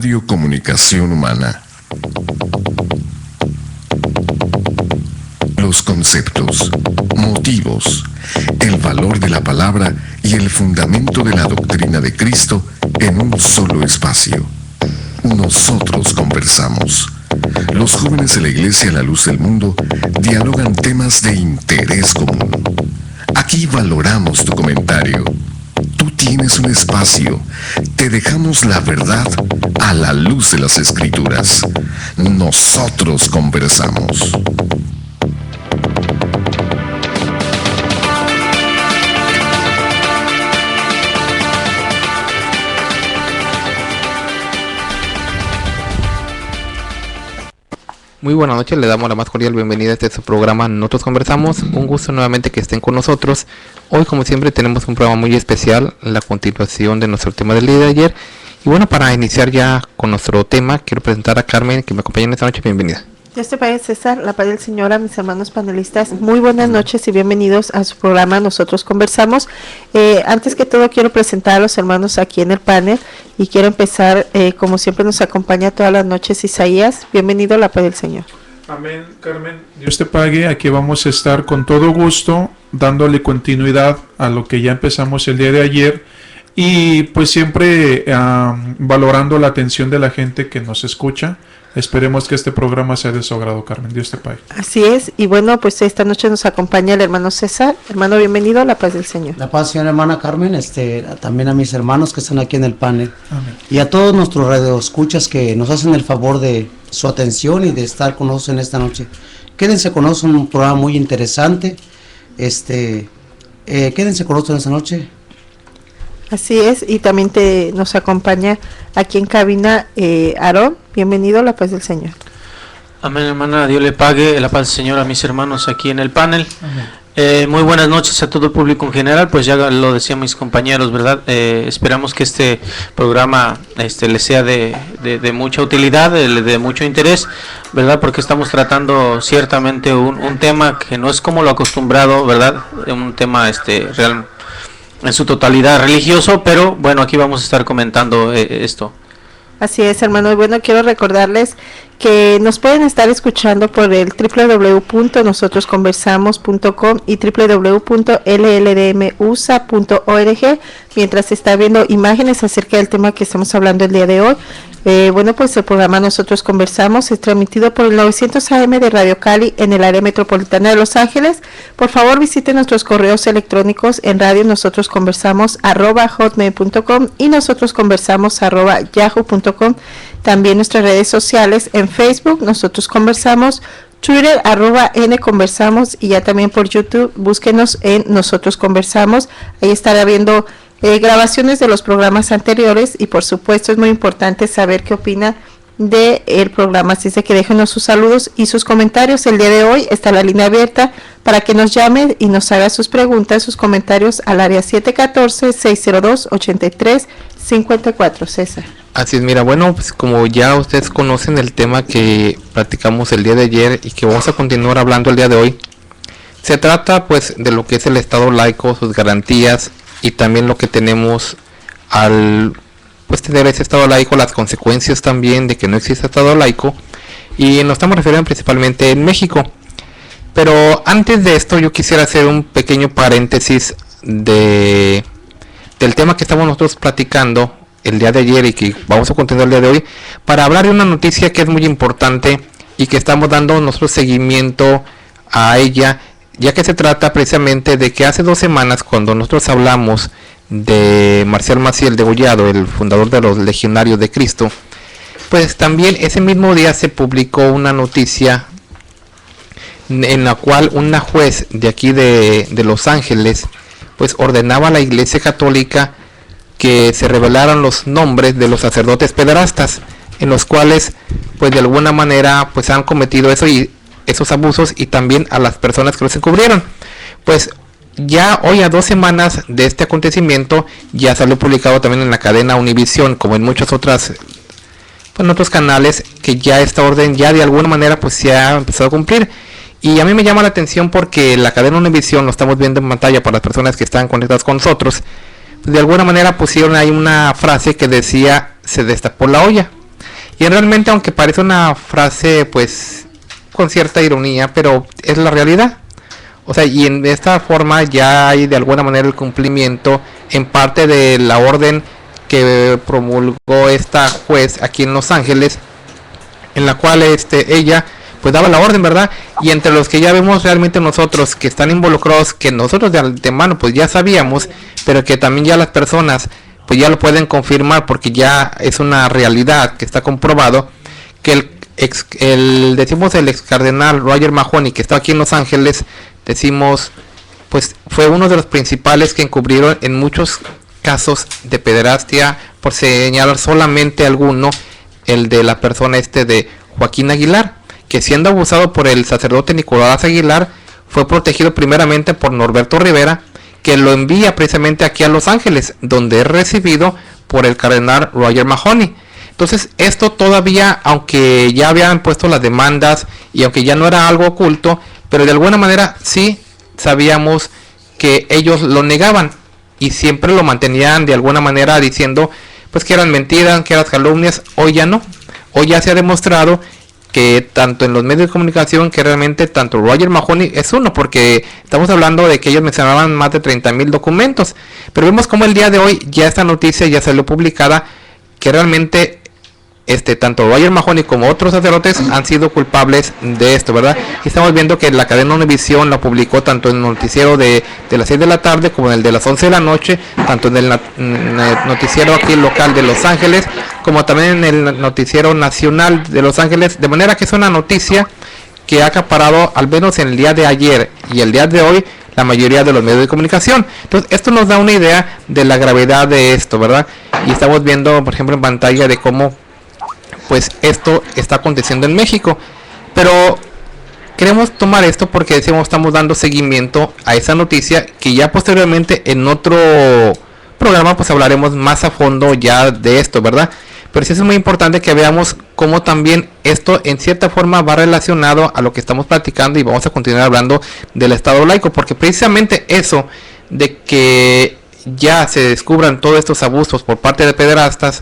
Radiocomunicación humana. Los conceptos, motivos, el valor de la palabra y el fundamento de la doctrina de Cristo en un solo espacio. Nosotros conversamos. Los jóvenes de la Iglesia La Luz del Mundo dialogan temas de interés común. Aquí valoramos tu comentario. Tú tienes un espacio. Te dejamos la verdad a la luz de las Escrituras. Nosotros conversamos. Muy buenas noches, le damos la más cordial bienvenida a este su programa Nosotros Conversamos. Un gusto nuevamente que estén con nosotros. Hoy, como siempre, tenemos un programa muy especial, la continuación de nuestro tema del día de ayer. Y bueno, para iniciar ya con nuestro tema, quiero presentar a Carmen, que me acompaña en esta noche. Bienvenida. Dios te pague, César, la paz del Señor, a mis hermanos panelistas. Muy buenas noches y bienvenidos a su programa Nosotros Conversamos. Antes que todo quiero presentar a los hermanos aquí en el panel y quiero empezar, como siempre nos acompaña todas las noches Isaías. Bienvenido a la paz del Señor. Amén, Carmen. Dios te pague. Aquí vamos a estar con todo gusto dándole continuidad a lo que ya empezamos el día de ayer y pues siempre valorando la atención de la gente que nos escucha. Esperemos que este programa sea de su agrado, Carmen. Dios te pague. Así es, y bueno, pues esta noche nos acompaña el hermano César. Hermano, bienvenido a la paz del Señor. La paz, señora hermana Carmen, también a mis hermanos que están aquí en el panel. Amén. Y a todos nuestros radioescuchas que nos hacen el favor de su atención y de estar con nosotros en esta noche. Quédense con nosotros, un programa muy interesante. Quédense con nosotros en esta noche. Así es, y también nos acompaña aquí en cabina Aarón. Bienvenido a la paz del Señor. Amén, hermana. Dios le pague, la paz del Señor a mis hermanos aquí en el panel. Muy buenas noches a todo el público en general. Pues ya lo decían mis compañeros, ¿verdad? Esperamos que este programa les sea de mucha utilidad, de mucho interés, ¿verdad? Porque estamos tratando ciertamente un tema que no es como lo acostumbrado, ¿verdad? Un tema real en su totalidad religioso, pero bueno, aquí vamos a estar comentando esto. Así es, hermano. Y bueno, quiero recordarles que nos pueden estar escuchando por el www.nosotrosconversamos.com y www.lldmusa.org mientras se está viendo imágenes acerca del tema que estamos hablando el día de hoy. Bueno, pues el programa Nosotros Conversamos es transmitido por el 900 AM de Radio Cali en el área metropolitana de Los Ángeles. Por favor, visiten nuestros correos electrónicos en radionosotrosconversamos@hotmail.com y nosotrosconversamos@yahoo.com. También nuestras redes sociales en Facebook, Nosotros Conversamos, Twitter, @nconversamos y ya también por YouTube, búsquenos en Nosotros Conversamos. Ahí estará viendo grabaciones de los programas anteriores y por supuesto es muy importante saber qué opina del programa, así es de que déjenos sus saludos y sus comentarios. El día de hoy está la línea abierta para que nos llame y nos haga sus preguntas, sus comentarios al área 714-602-8354. César. Así es, mira, bueno, pues como ya ustedes conocen el tema que platicamos el día de ayer y que vamos a continuar hablando el día de hoy, se trata pues de lo que es el Estado laico, sus garantías y también lo que tenemos al pues tener ese Estado laico, las consecuencias también de que no existe Estado laico, y nos estamos refiriendo principalmente en México. Pero antes de esto yo quisiera hacer un pequeño paréntesis del tema que estamos nosotros platicando el día de ayer y que vamos a continuar el día de hoy, para hablar de una noticia que es muy importante y que estamos dando nuestro seguimiento a ella, ya que se trata precisamente de que hace 2 semanas, cuando nosotros hablamos de Marcial Maciel Degollado, el fundador de los Legionarios de Cristo, pues también ese mismo día se publicó una noticia en la cual una juez de aquí de Los Ángeles pues ordenaba a la Iglesia Católica que se revelaran los nombres de los sacerdotes pederastas, en los cuales pues de alguna manera pues han cometido esos abusos, y también a las personas que los encubrieron. Pues ya hoy, a 2 semanas de este acontecimiento, ya salió publicado también en la cadena Univisión, como en muchas otras, pues en otros canales, que ya esta orden ya de alguna manera pues se ha empezado a cumplir. Y a mí me llama la atención porque la cadena Univisión, lo estamos viendo en pantalla para las personas que están conectadas con nosotros, de alguna manera pusieron ahí una frase que decía: se destapó la olla. Y realmente, aunque parece una frase pues con cierta ironía, pero es la realidad. O sea, y en esta forma ya hay de alguna manera el cumplimiento en parte de la orden que promulgó esta juez aquí en Los Ángeles, en la cual ella pues daba la orden, ¿verdad? Y entre los que ya vemos realmente nosotros que están involucrados, que nosotros de antemano pues ya sabíamos, pero que también ya las personas pues ya lo pueden confirmar porque ya es una realidad que está comprobado, que el ex cardenal Roger Mahony, que está aquí en Los Ángeles, decimos, pues fue uno de los principales que encubrieron en muchos casos de pederastia, por señalar solamente alguno, el de la persona de Joaquín Aguilar, que siendo abusado por el sacerdote Nicolás Aguilar, fue protegido primeramente por Norberto Rivera, que lo envía precisamente aquí a Los Ángeles, donde es recibido por el cardenal Roger Mahony. Entonces esto todavía, aunque ya habían puesto las demandas y aunque ya no era algo oculto, pero de alguna manera sí sabíamos que ellos lo negaban y siempre lo mantenían de alguna manera diciendo pues que eran mentiras, que eran calumnias. Hoy ya no, hoy ya se ha demostrado que tanto en los medios de comunicación que realmente tanto Roger Mahony es uno, porque estamos hablando de que ellos mencionaban más de 30,000 documentos, pero vemos como el día de hoy ya esta noticia ya salió publicada, que realmente tanto Roger Mahony como otros sacerdotes han sido culpables de esto, ¿verdad? Y estamos viendo que la cadena Univisión la publicó tanto en el noticiero de las 6 de la tarde como en el de las 11 de la noche, tanto en el noticiero aquí local de Los Ángeles, como también en el noticiero nacional de Los Ángeles, de manera que es una noticia que ha acaparado, al menos en el día de ayer y el día de hoy, la mayoría de los medios de comunicación. Entonces esto nos da una idea de la gravedad de esto, ¿verdad? Y estamos viendo, por ejemplo, en pantalla de cómo pues esto está aconteciendo en México, pero queremos tomar esto porque decimos, estamos dando seguimiento a esa noticia, que ya posteriormente en otro programa pues hablaremos más a fondo ya de esto, ¿verdad? Pero sí es muy importante que veamos cómo también esto en cierta forma va relacionado a lo que estamos platicando, y vamos a continuar hablando del Estado laico, porque precisamente eso de que ya se descubran todos estos abusos por parte de pederastas,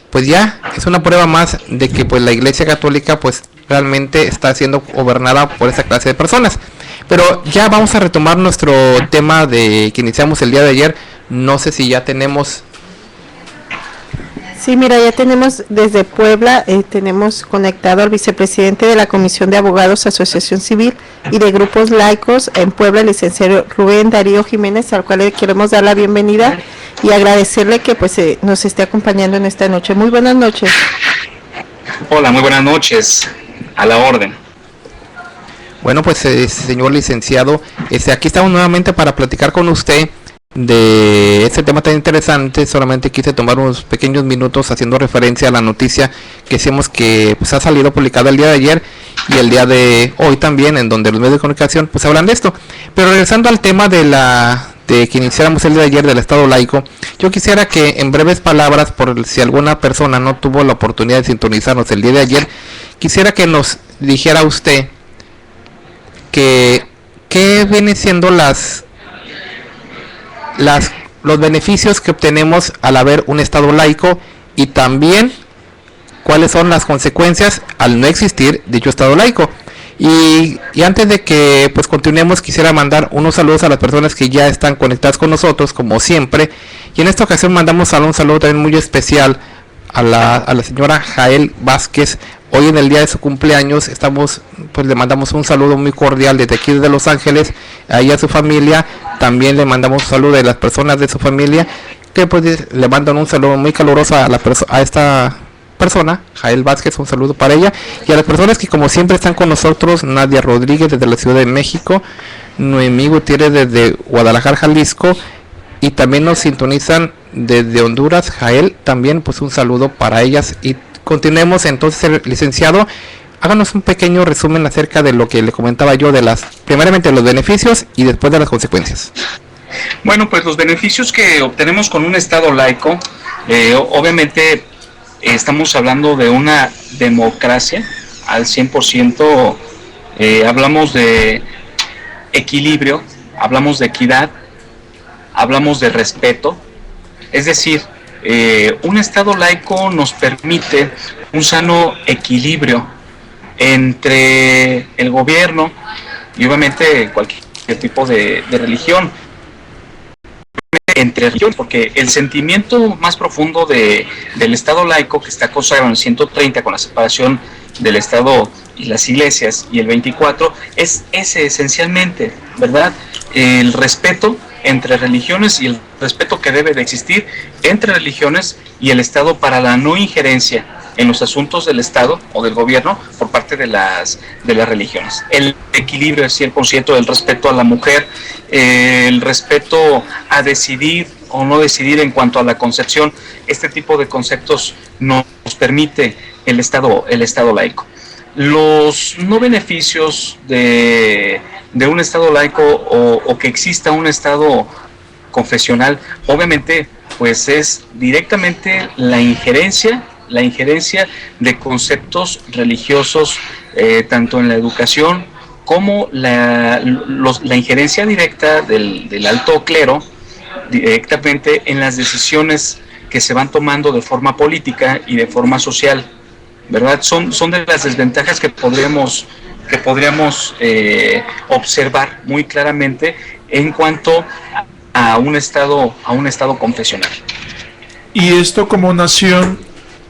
pues ya es una prueba más de que pues la Iglesia Católica pues realmente está siendo gobernada por esa clase de personas. Pero ya vamos a retomar nuestro tema de que iniciamos el día de ayer. No sé si ya tenemos. Sí, mira, ya tenemos desde Puebla, tenemos conectado al vicepresidente de la Comisión de Abogados, Asociación Civil y de Grupos Laicos en Puebla, el licenciado Rubén Darío Jiménez, al cual le queremos dar la bienvenida y agradecerle que pues nos esté acompañando en esta noche. Muy buenas noches. Hola, muy buenas noches, a la orden. Bueno, pues señor licenciado, aquí estamos nuevamente para platicar con usted de este tema tan interesante. Solamente quise tomar unos pequeños minutos haciendo referencia a la noticia que decimos que pues ha salido publicada el día de ayer y el día de hoy también, en donde los medios de comunicación pues hablan de esto. Pero regresando al tema de que iniciáramos el día de ayer del Estado laico, yo quisiera que en breves palabras, por si alguna persona no tuvo la oportunidad de sintonizarnos el día de ayer, quisiera que nos dijera usted que qué viene siendo los beneficios que obtenemos al haber un Estado laico, y también cuáles son las consecuencias al no existir dicho Estado laico. Y antes de que pues continuemos, quisiera mandar unos saludos a las personas que ya están conectadas con nosotros, como siempre, y en esta ocasión mandamos un saludo también muy especial a la señora Jael Vázquez. Hoy en el día de su cumpleaños le mandamos un saludo muy cordial desde aquí de Los Ángeles, a ella, a su familia. También le mandamos un saludo de las personas de su familia, que pues le mandan un saludo muy caluroso a esta persona, Jael Vázquez, un saludo para ella, y a las personas que como siempre están con nosotros: Nadia Rodríguez desde la Ciudad de México, Noemí Gutiérrez desde Guadalajara, Jalisco, y también nos sintonizan desde Honduras, Jael, también pues un saludo para ellas. Y continuemos entonces, licenciado, háganos un pequeño resumen acerca de lo que le comentaba yo, primeramente los beneficios y después de las consecuencias. Bueno, pues los beneficios que obtenemos con un Estado laico, obviamente estamos hablando de una democracia al 100%, hablamos de equilibrio, hablamos de equidad, hablamos de respeto. Es decir, un Estado laico nos permite un sano equilibrio entre el gobierno y obviamente cualquier tipo de religión, entre religiones, porque el sentimiento más profundo del Estado laico, que está consagrado en el 130 con la separación del Estado y las iglesias, y el 24, es ese esencialmente, ¿verdad? El respeto entre religiones y el respeto que debe de existir entre religiones y el Estado para la no injerencia en los asuntos del Estado o del gobierno por parte de las religiones. El equilibrio es 100% del respeto a la mujer, el respeto a decidir o no decidir en cuanto a la concepción. Este tipo de conceptos nos permite el Estado laico. Los no beneficios de un Estado laico o que exista un Estado confesional, obviamente, pues es directamente la injerencia de conceptos religiosos, tanto en la educación como la injerencia directa del alto clero, directamente en las decisiones que se van tomando de forma política y de forma social, ¿verdad? Son de las desventajas que podríamos observar muy claramente en cuanto a un estado confesional. Y esto como nación,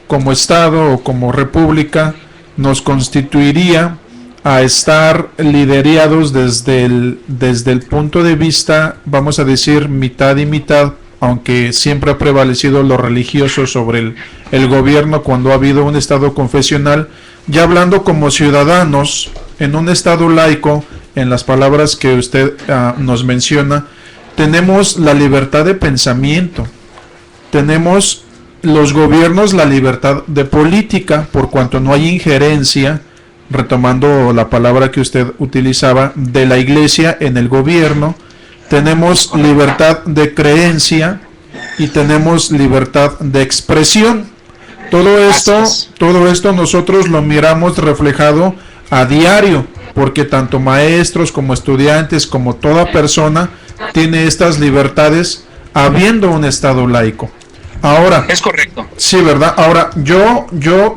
como Estado o como república, nos constituiría a estar liderados desde el punto de vista, vamos a decir, mitad y mitad, aunque siempre ha prevalecido lo religioso sobre el gobierno cuando ha habido un Estado confesional. Ya hablando como ciudadanos, en un Estado laico, en las palabras que usted nos menciona, tenemos la libertad de pensamiento, tenemos los gobiernos la libertad de política, por cuanto no hay injerencia, retomando la palabra que usted utilizaba, de la iglesia en el gobierno. Tenemos libertad de creencia y tenemos libertad de expresión. Todo esto nosotros lo miramos reflejado a diario, porque tanto maestros como estudiantes, como toda persona, tiene estas libertades habiendo un Estado laico. Ahora, es correcto. Sí, ¿verdad? Ahora, yo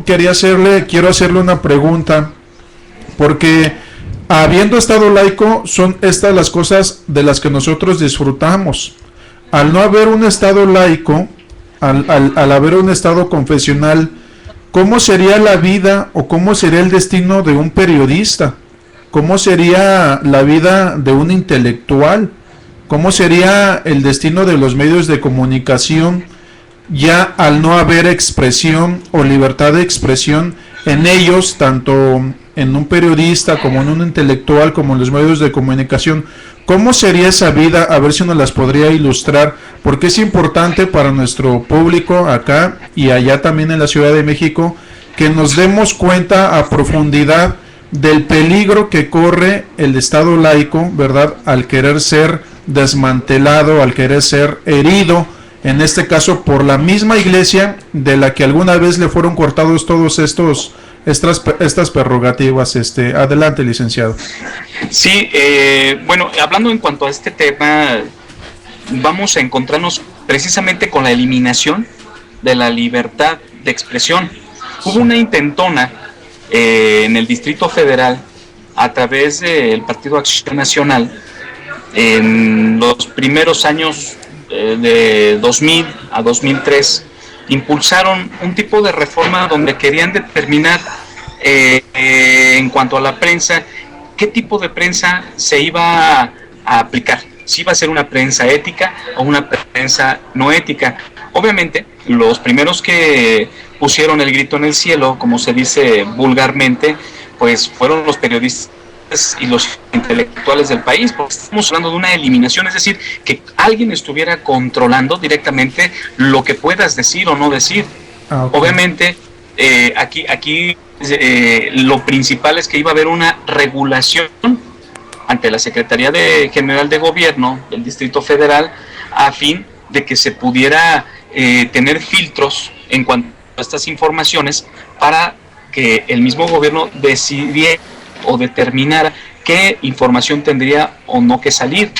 quiero hacerle una pregunta, porque habiendo Estado laico, son estas las cosas de las que nosotros disfrutamos. Al no haber un Estado laico, al haber un Estado confesional, ¿cómo sería la vida o cómo sería el destino de un periodista? ¿Cómo sería la vida de un intelectual? ¿Cómo sería el destino de los medios de comunicación, ya al no haber expresión o libertad de expresión en ellos, tanto en un periodista como en un intelectual, como en los medios de comunicación? ¿Cómo sería esa vida? A ver si nos las podría ilustrar, porque es importante para nuestro público acá y allá también en la Ciudad de México, que nos demos cuenta a profundidad del peligro que corre el Estado laico, ¿verdad?, al querer ser desmantelado, al querer ser herido, en este caso por la misma iglesia de la que alguna vez le fueron cortados todos estas prerrogativas. Adelante, licenciado. Sí, bueno, hablando en cuanto a este tema, vamos a encontrarnos precisamente con la eliminación de la libertad de expresión. Hubo una intentona en el Distrito Federal a través del Partido Acción Nacional en los primeros años de 2000 a 2003, impulsaron un tipo de reforma donde querían determinar en cuanto a la prensa, qué tipo de prensa se iba a aplicar, si iba a ser una prensa ética o una prensa no ética. Obviamente, los primeros que pusieron el grito en el cielo, como se dice vulgarmente, pues fueron los periodistas y los intelectuales del país, porque estamos hablando de una eliminación, es decir, que alguien estuviera controlando directamente lo que puedas decir o no decir. Okay. Obviamente, aquí lo principal es que iba a haber una regulación ante la Secretaría General de Gobierno del Distrito Federal, a fin de que se pudiera tener filtros en cuanto a estas informaciones para que el mismo gobierno decidiera o determinara qué información tendría o no que salir,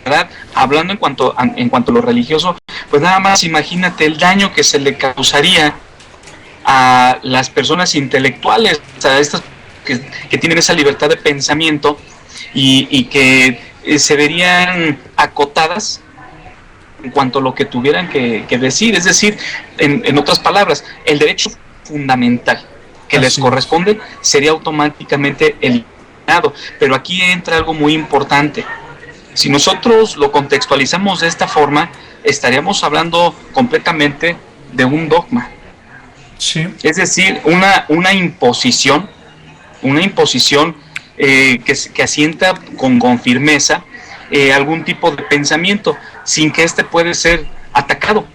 ¿verdad? Hablando en cuanto a lo religioso, pues nada más imagínate el daño que se le causaría a las personas intelectuales, a estas que tienen esa libertad de pensamiento y que se verían acotadas en cuanto a lo que tuvieran que decir. Es decir, en otras palabras, el derecho fundamental que les corresponde sería automáticamente eliminado. Pero aquí entra algo muy importante. Si nosotros lo contextualizamos de esta forma, estaríamos hablando completamente de un dogma. Sí. Es decir, una imposición que asienta con firmeza algún tipo de pensamiento, sin que éste pueda ser atacado.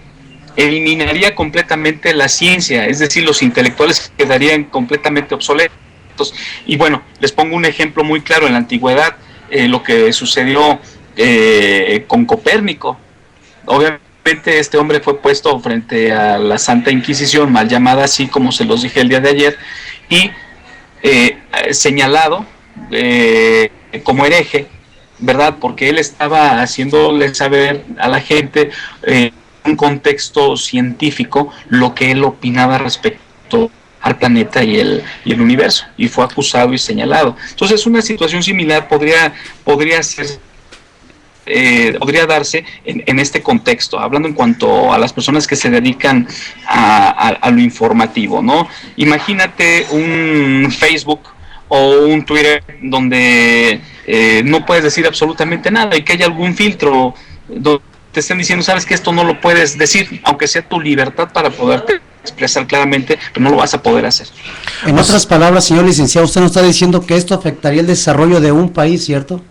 Eliminaría completamente la ciencia, es decir, los intelectuales quedarían completamente obsoletos. Y bueno, les pongo un ejemplo muy claro. En la antigüedad, lo que sucedió con Copérnico. Obviamente este hombre fue puesto frente a la Santa Inquisición, mal llamada así, como se los dije el día de ayer, y señalado como hereje, ¿verdad? Porque él estaba haciéndole saber a la gente en un contexto científico lo que él opinaba respecto al planeta y el universo, y fue acusado y señalado. Entonces una situación similar podría darse en este contexto, hablando en cuanto a las personas que se dedican a lo informativo, ¿no? Imagínate un Facebook o un Twitter donde no puedes decir absolutamente nada y que haya algún filtro donde te estén diciendo, sabes que esto no lo puedes decir, aunque sea tu libertad para poderte expresar claramente, pero no lo vas a poder hacer. En otras palabras, señor licenciado, usted nos está diciendo que esto afectaría el desarrollo de un país, ¿cierto?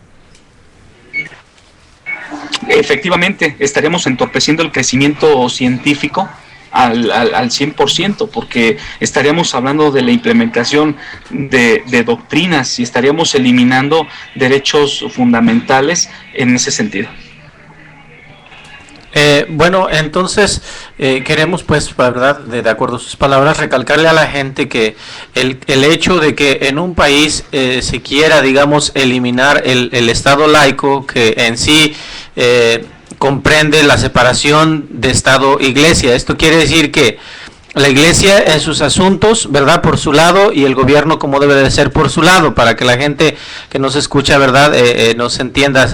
Efectivamente, estaríamos entorpeciendo el crecimiento científico al 100%, porque estaríamos hablando de la implementación de doctrinas y estaríamos eliminando derechos fundamentales en ese sentido. Bueno, entonces queremos, pues, verdad, de acuerdo a sus palabras, recalcarle a la gente que el hecho de que en un país se quiera, digamos, eliminar el Estado laico, que en sí comprende la separación de Estado-Iglesia. Esto quiere decir que la Iglesia en sus asuntos, ¿verdad?, por su lado, y el gobierno como debe de ser por su lado, para que la gente que nos escucha, ¿verdad?, nos entienda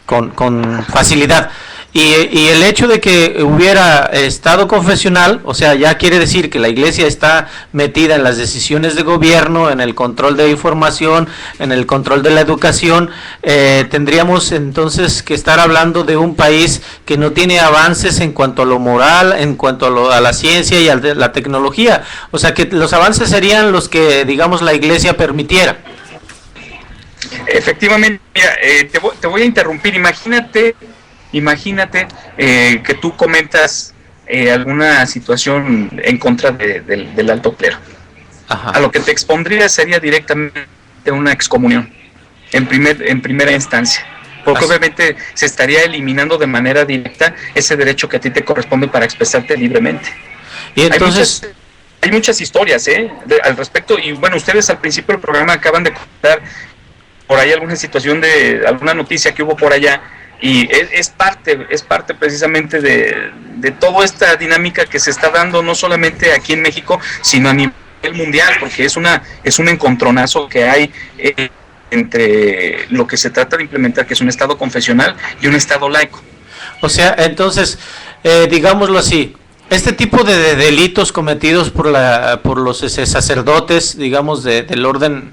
con facilidad. Y el hecho de que hubiera Estado confesional, o sea, ya quiere decir que la Iglesia está metida en las decisiones de gobierno, en el control de información, en el control de la educación. Tendríamos entonces que estar hablando de un país que no tiene avances en cuanto a lo moral, en cuanto a la ciencia y a la tecnología. O sea, que los avances serían los que, digamos, la Iglesia permitiera. Efectivamente, mira, te voy a interrumpir. Imagínate que tú comentas alguna situación en contra del alto clero. Ajá. A lo que te expondría sería directamente una excomunión en primera instancia, porque obviamente se estaría eliminando de manera directa ese derecho que a ti te corresponde para expresarte libremente. Y entonces hay muchas historias al respecto, y bueno, ustedes al principio del programa acaban de contar por ahí alguna situación de alguna noticia que hubo por allá. Y es parte precisamente de toda esta dinámica que se está dando no solamente aquí en México, sino a nivel mundial, porque es un encontronazo que hay entre lo que se trata de implementar, que es un Estado confesional, y un Estado laico. O sea, entonces, digámoslo así, este tipo de delitos cometidos por los sacerdotes, digamos, del orden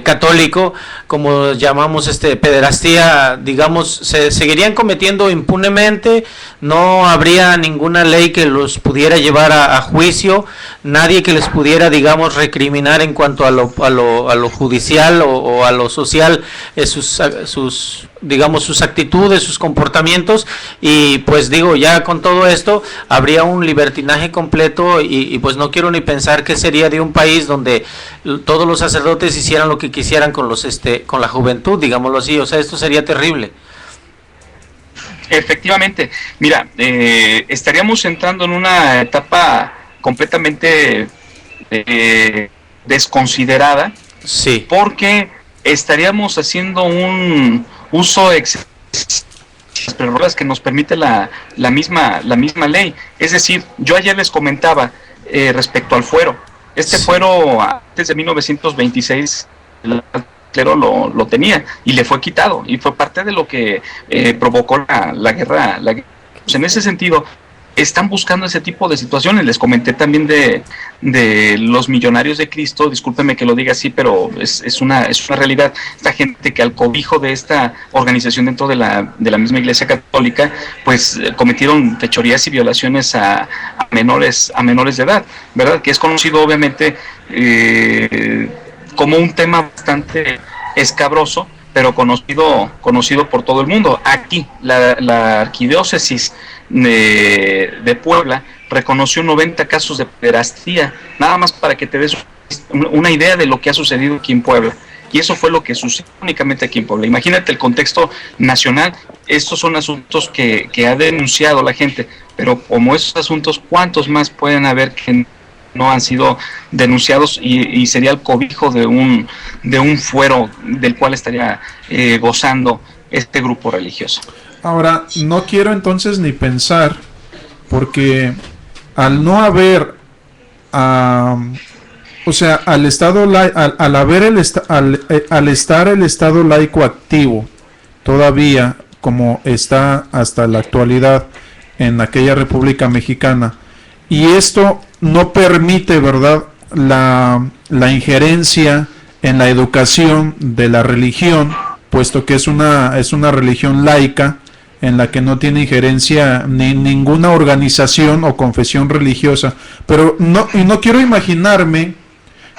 católico, como llamamos pederastía, digamos, se seguirían cometiendo impunemente, no habría ninguna ley que los pudiera llevar a juicio, nadie que les pudiera, digamos, recriminar en cuanto a lo judicial o a lo social, sus digamos, sus actitudes, sus comportamientos, y pues digo, ya con todo esto habría un libertinaje completo, y pues no quiero ni pensar qué sería de un país donde todos los sacerdotes hicieran lo que quisieran con con la juventud, digámoslo así. O sea, esto sería terrible. Efectivamente, mira, estaríamos entrando en una etapa completamente desconsiderada, sí, porque estaríamos haciendo un uso excesivo las prerrogativas que nos permite la misma ley. Es decir, yo ayer les comentaba respecto al fuero. Este fuero antes de 1926 el clero lo tenía y le fue quitado, y fue parte de lo que provocó la guerra. Pues en ese sentido, están buscando ese tipo de situaciones. Les comenté también de los millonarios de Cristo, discúlpeme que lo diga así, pero es una realidad. Esta gente que al cobijo de esta organización dentro de la misma Iglesia Católica, pues cometieron fechorías y violaciones a menores de edad, ¿verdad? Que es conocido obviamente como un tema bastante escabroso, pero conocido por todo el mundo. Aquí, la arquidiócesis de Puebla reconoció 90 casos de pederastía, nada más para que te des una idea de lo que ha sucedido aquí en Puebla. Y eso fue lo que sucedió únicamente aquí en Puebla. Imagínate el contexto nacional. Estos son asuntos que ha denunciado la gente, pero como esos asuntos, ¿cuántos más pueden haber que no han sido denunciados y sería el cobijo de un fuero del cual estaría gozando este grupo religioso? Ahora, no quiero entonces ni pensar, porque al no haber, o sea, al estado al estar el estado laico activo todavía, como está hasta la actualidad en aquella República Mexicana, y esto no permite, ¿verdad?, la injerencia en la educación de la religión, puesto que es una religión laica en la que no tiene injerencia ni ninguna organización o confesión religiosa. Pero no quiero imaginarme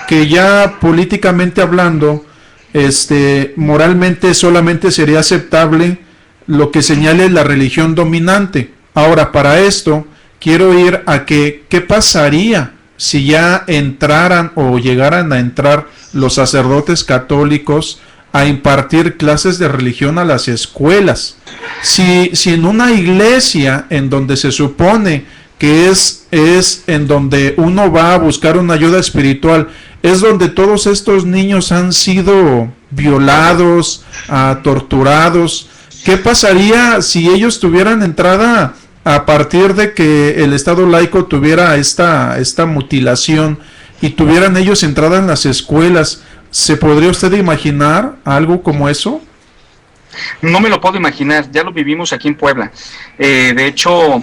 que ya políticamente hablando, moralmente solamente sería aceptable lo que señale la religión dominante. Ahora, para esto quiero ir a qué pasaría si ya entraran o llegaran a entrar los sacerdotes católicos a impartir clases de religión a las escuelas. Si en una iglesia en donde se supone que es en donde uno va a buscar una ayuda espiritual, es donde todos estos niños han sido violados, torturados, ¿qué pasaría si ellos tuvieran entrada a partir de que el Estado laico tuviera esta mutilación y tuvieran ellos entrada en las escuelas? ¿Se podría usted imaginar algo como eso? No me lo puedo imaginar, ya lo vivimos aquí en Puebla. De hecho,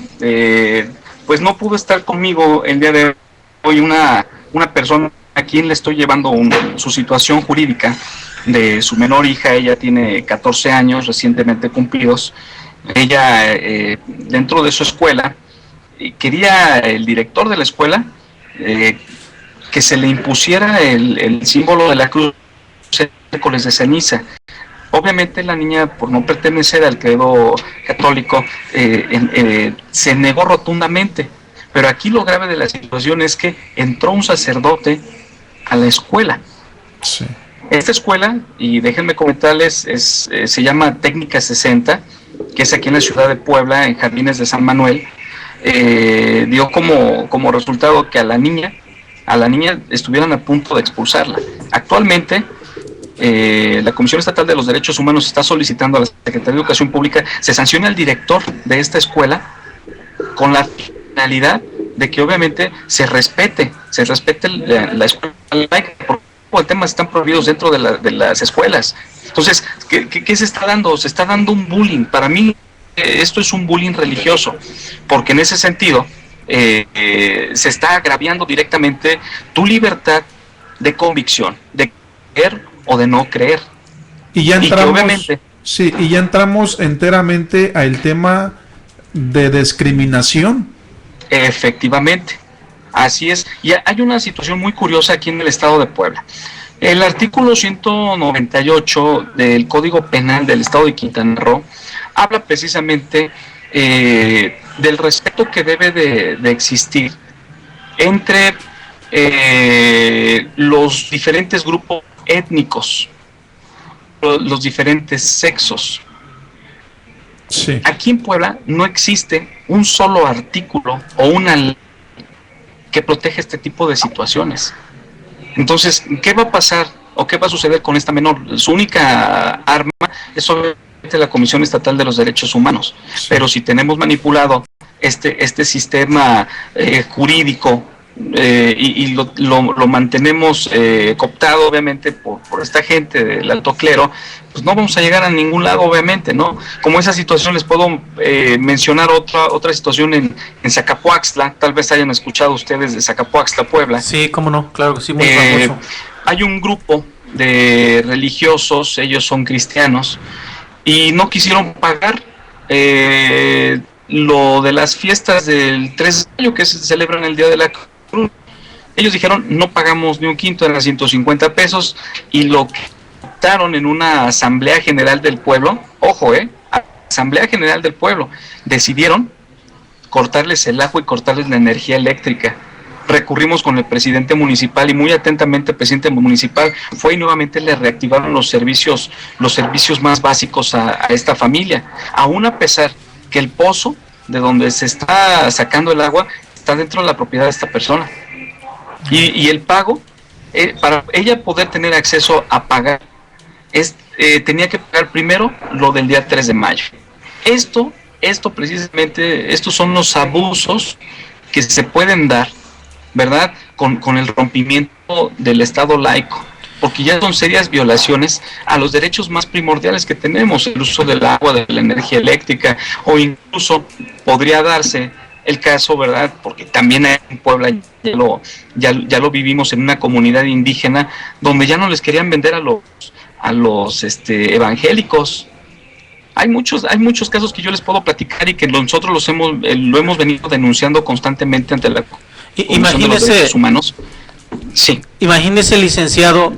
pues no pudo estar conmigo el día de hoy una persona a quien le estoy llevando su situación jurídica de su menor hija. Ella tiene 14 años recientemente cumplidos. Ella, dentro de su escuela, quería el director de la escuela que se le impusiera el símbolo de la cruz miércoles de ceniza. Obviamente la niña, por no pertenecer al credo católico, se negó rotundamente. Pero aquí lo grave de la situación es que entró un sacerdote a la escuela. Sí. Esta escuela, y déjenme comentarles, se llama Técnica 60, que es aquí en la ciudad de Puebla, en Jardines de San Manuel. Dio como resultado que a la niña estuvieran a punto de expulsarla. Actualmente, la Comisión Estatal de los Derechos Humanos está solicitando a la Secretaría de Educación Pública se sancione al director de esta escuela con la finalidad de que obviamente se respete la escuela laica, porque el tema están prohibidos dentro de las escuelas. Entonces, ¿qué se está dando? Se está dando un bullying. Para mí, esto es un bullying religioso, porque en ese sentido se está agraviando directamente tu libertad de convicción, de creer o de no creer. Y ya entramos, obviamente, y ya entramos enteramente al tema de discriminación. Efectivamente, así es. Y hay una situación muy curiosa aquí en el estado de Puebla. El artículo 198 del Código Penal del estado de Quintana Roo habla precisamente del respeto que debe de existir entre los diferentes grupos étnicos, los diferentes sexos. Sí. Aquí en Puebla no existe un solo artículo o una ley que protege este tipo de situaciones. Entonces, ¿qué va a pasar o qué va a suceder con esta menor? Su única arma es la Comisión Estatal de los Derechos Humanos. Sí. Pero si tenemos manipulado este sistema jurídico y lo mantenemos cooptado, obviamente, por esta gente del alto clero, pues no vamos a llegar a ningún lado, obviamente, ¿no? Como esa situación, les puedo mencionar otra situación en Zacapoaxtla. Tal vez hayan escuchado ustedes de Zacapoaxtla, Puebla. Sí, cómo no, claro que sí, muy famoso. Hay un grupo de religiosos, ellos son cristianos, y no quisieron pagar lo de las fiestas del 3 de mayo que se celebran el Día de la Cruz. Ellos dijeron, no pagamos ni un quinto, eran 150 pesos, y lo quitaron en una asamblea general del pueblo. Ojo, asamblea general del pueblo, decidieron cortarles el agua y cortarles la energía eléctrica. Recurrimos con el presidente municipal y muy atentamente el presidente municipal fue y nuevamente le reactivaron los servicios más básicos a esta familia, aún a pesar que el pozo de donde se está sacando el agua está dentro de la propiedad de esta persona. Y el pago, para ella poder tener acceso a pagar, tenía que pagar primero lo del día 3 de mayo. Esto precisamente, estos son los abusos que se pueden dar, ¿verdad? Con el rompimiento del Estado laico, porque ya son serias violaciones a los derechos más primordiales que tenemos, el uso del agua, de la energía eléctrica, o incluso podría darse el caso, ¿verdad? Porque también en Puebla ya lo vivimos en una comunidad indígena donde ya no les querían vender a los evangélicos. Hay muchos casos que yo les puedo platicar y que nosotros lo hemos venido denunciando constantemente ante la Comisión de los Derechos Humanos. Sí. Imagínese, licenciado,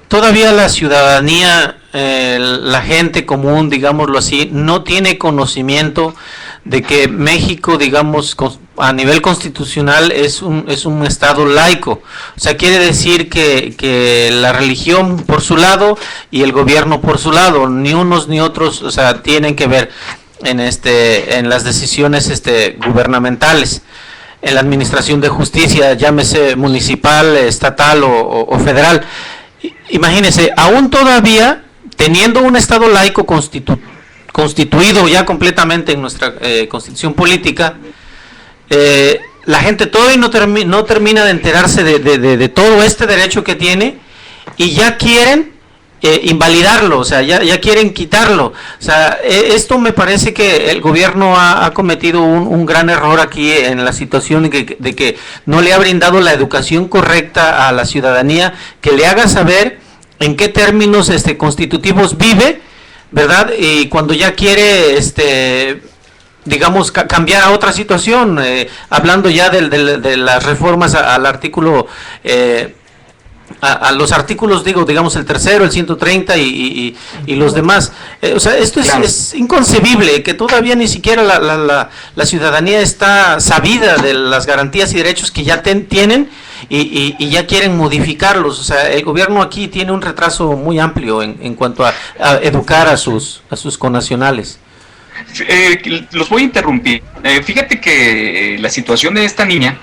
todavía la ciudadanía, la gente común, digámoslo así, no tiene conocimiento de que México, digamos, a nivel constitucional es un estado laico. O sea, quiere decir que la religión por su lado y el gobierno por su lado, ni unos ni otros, o sea, tienen que ver en las decisiones gubernamentales, en la administración de justicia, llámese municipal, estatal o federal. Imagínense, aún todavía teniendo un estado laico constituido ya completamente en nuestra constitución política, la gente todavía no termina de enterarse de todo este derecho que tiene, y ya quieren invalidarlo, o sea, ya quieren quitarlo. O sea, esto me parece que el gobierno ha cometido un gran error aquí en la situación de que no le ha brindado la educación correcta a la ciudadanía, que le haga saber en qué términos constitutivos vive, ¿verdad? Y cuando ya quiere digamos, cambiar a otra situación, hablando ya de las reformas al artículo, a los artículos, digamos, el tercero, el 130 y los demás. O sea, esto es inconcebible, que todavía ni siquiera la ciudadanía está sabida de las garantías y derechos que ya tienen y ya quieren modificarlos. O sea, el gobierno aquí tiene un retraso muy amplio en cuanto a educar a sus connacionales. Los voy a interrumpir. Fíjate que la situación de esta niña,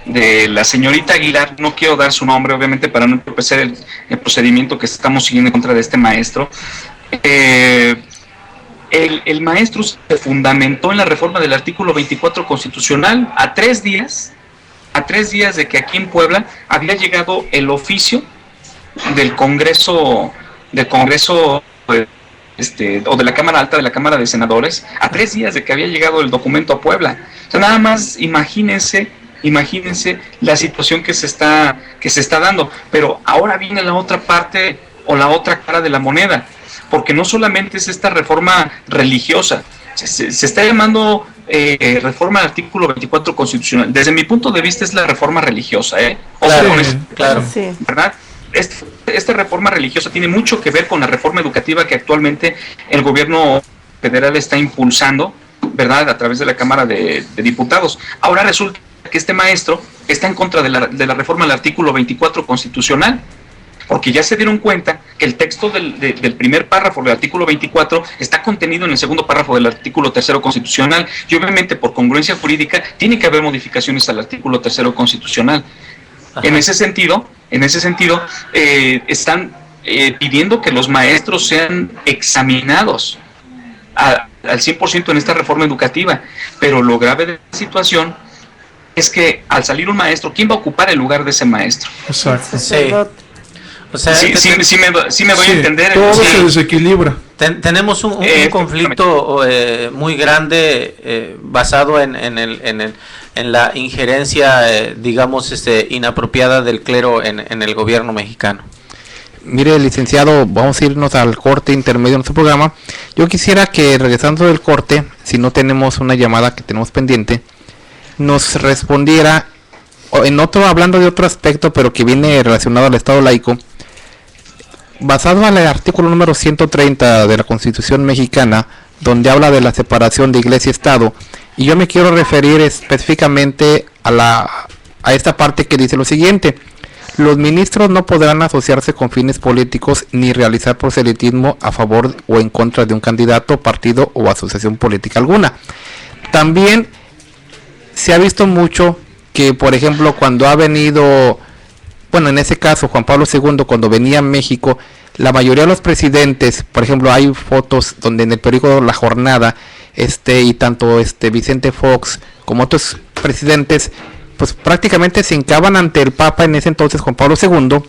de la señorita Aguilar, no quiero dar su nombre obviamente para no entorpecer el procedimiento que estamos siguiendo en contra de este maestro. El maestro se fundamentó en la reforma del artículo 24 constitucional a 3 días de que aquí en Puebla había llegado el oficio del Congreso o de la Cámara Alta, de la Cámara de Senadores, a 3 días de que había llegado el documento a Puebla. O sea, nada más imagínense la situación que se está dando. Pero ahora viene la otra parte o la otra cara de la moneda, porque no solamente es esta reforma religiosa, se está llamando reforma al artículo 24 constitucional. Desde mi punto de vista es la reforma religiosa, Claro. Sí. ¿Verdad? Esta reforma religiosa tiene mucho que ver con la reforma educativa que actualmente el gobierno federal está impulsando, ¿verdad?, a través de la Cámara de Diputados. Ahora resulta que este maestro está en contra de la reforma del artículo 24 constitucional, porque ya se dieron cuenta que el texto del primer párrafo del artículo 24 está contenido en el segundo párrafo del artículo 3 constitucional, y obviamente por congruencia jurídica tiene que haber modificaciones al artículo 3 constitucional. Ajá. En ese sentido, están pidiendo que los maestros sean examinados al 100% en esta reforma educativa. Pero lo grave de la situación es que al salir un maestro, ¿quién va a ocupar el lugar de ese maestro? Exacto. Sí. O sea, sí me doy a entender. Todo Sí. se desequilibra. Tenemos un conflicto muy grande basado en la injerencia, digamos, inapropiada del clero en el gobierno mexicano. Mire, licenciado, vamos a irnos al corte intermedio de nuestro programa. Yo quisiera que, regresando del corte, si no tenemos una llamada que tenemos pendiente, nos respondiera, hablando de otro aspecto, pero que viene relacionado al Estado laico, basado en el artículo número 130 de la Constitución mexicana, donde habla de la separación de Iglesia y Estado, y yo me quiero referir específicamente a esta parte que dice lo siguiente: los ministros no podrán asociarse con fines políticos ni realizar proselitismo a favor o en contra de un candidato, partido o asociación política alguna. También se ha visto mucho que, por ejemplo, cuando ha venido, bueno, en ese caso Juan Pablo II, cuando venía a México, la mayoría de los presidentes, por ejemplo, hay fotos donde en el periódico La Jornada, y tanto Vicente Fox como otros presidentes, pues prácticamente se hincaban ante el Papa en ese entonces, Juan Pablo II.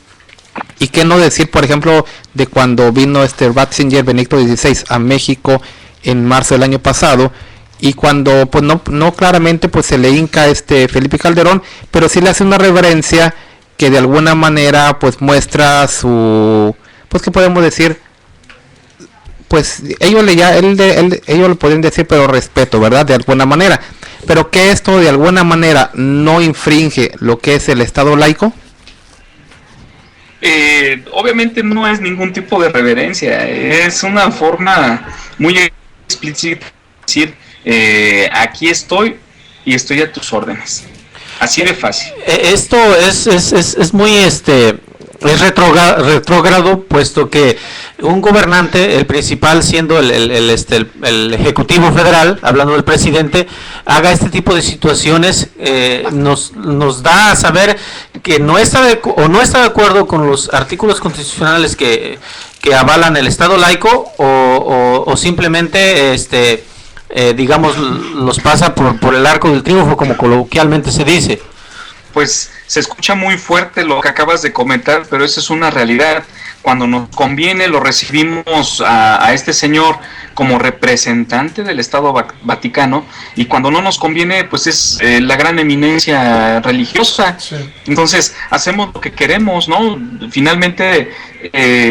Y qué no decir, por ejemplo, de cuando vino Ratzinger, Benedicto XVI, a México en marzo del año pasado, y cuando pues no claramente pues se le hinca Felipe Calderón, pero sí le hace una reverencia que de alguna manera pues muestra su, pues qué podemos decir, pues ellos le pueden decir, pero respeto, ¿verdad? De alguna manera. Pero que esto de alguna manera no infringe lo que es el Estado laico. Obviamente no es ningún tipo de reverencia, es una forma muy explícita de decir, aquí estoy y estoy a tus órdenes. Así de fácil. Esto es muy es retrógrado, puesto que un gobernante, el principal siendo el Ejecutivo Federal, hablando del presidente, haga este tipo de situaciones, nos da a saber que no está de acuerdo con los artículos constitucionales que avalan el Estado laico, o simplemente digamos los pasa por el arco del triunfo, como coloquialmente se dice. Pues se escucha muy fuerte lo que acabas de comentar, pero esa es una realidad. Cuando nos conviene lo recibimos a este señor como representante del Estado Vaticano, y cuando no nos conviene pues es la gran eminencia religiosa. Sí. Entonces hacemos lo que queremos, ¿no? Finalmente,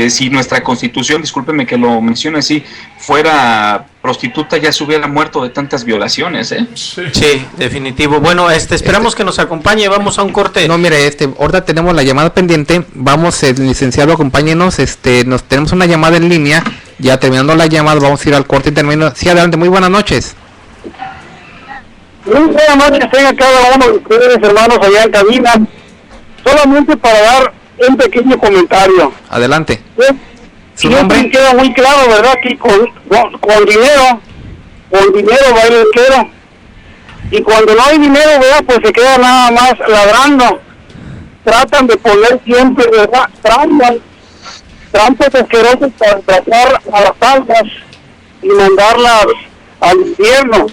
si nuestra Constitución, discúlpeme que lo mencione así, fuera prostituta, ya se hubiera muerto de tantas violaciones, ¿eh? Sí, definitivo. Bueno, esperamos que nos acompañe. Vamos a un corte. No, mire, ahorita tenemos la llamada pendiente. Vamos, licenciado, acompáñenos. Tenemos una llamada en línea. Ya terminando la llamada, vamos a ir al corte y terminando. Sí, adelante. Muy buenas noches. Muy buenas noches, tengan cada uno de ustedes, hermanos, allá en cabina. Solamente para dar un pequeño comentario. Adelante. ¿Su nombre? Queda muy claro, ¿verdad? Que con dinero va el arquero. Y cuando no hay dinero, ¿verdad? Pues se queda nada más ladrando. Tratan de poner siempre, ¿verdad? Trampas asquerosas para tratar a las almas y mandarlas al infierno.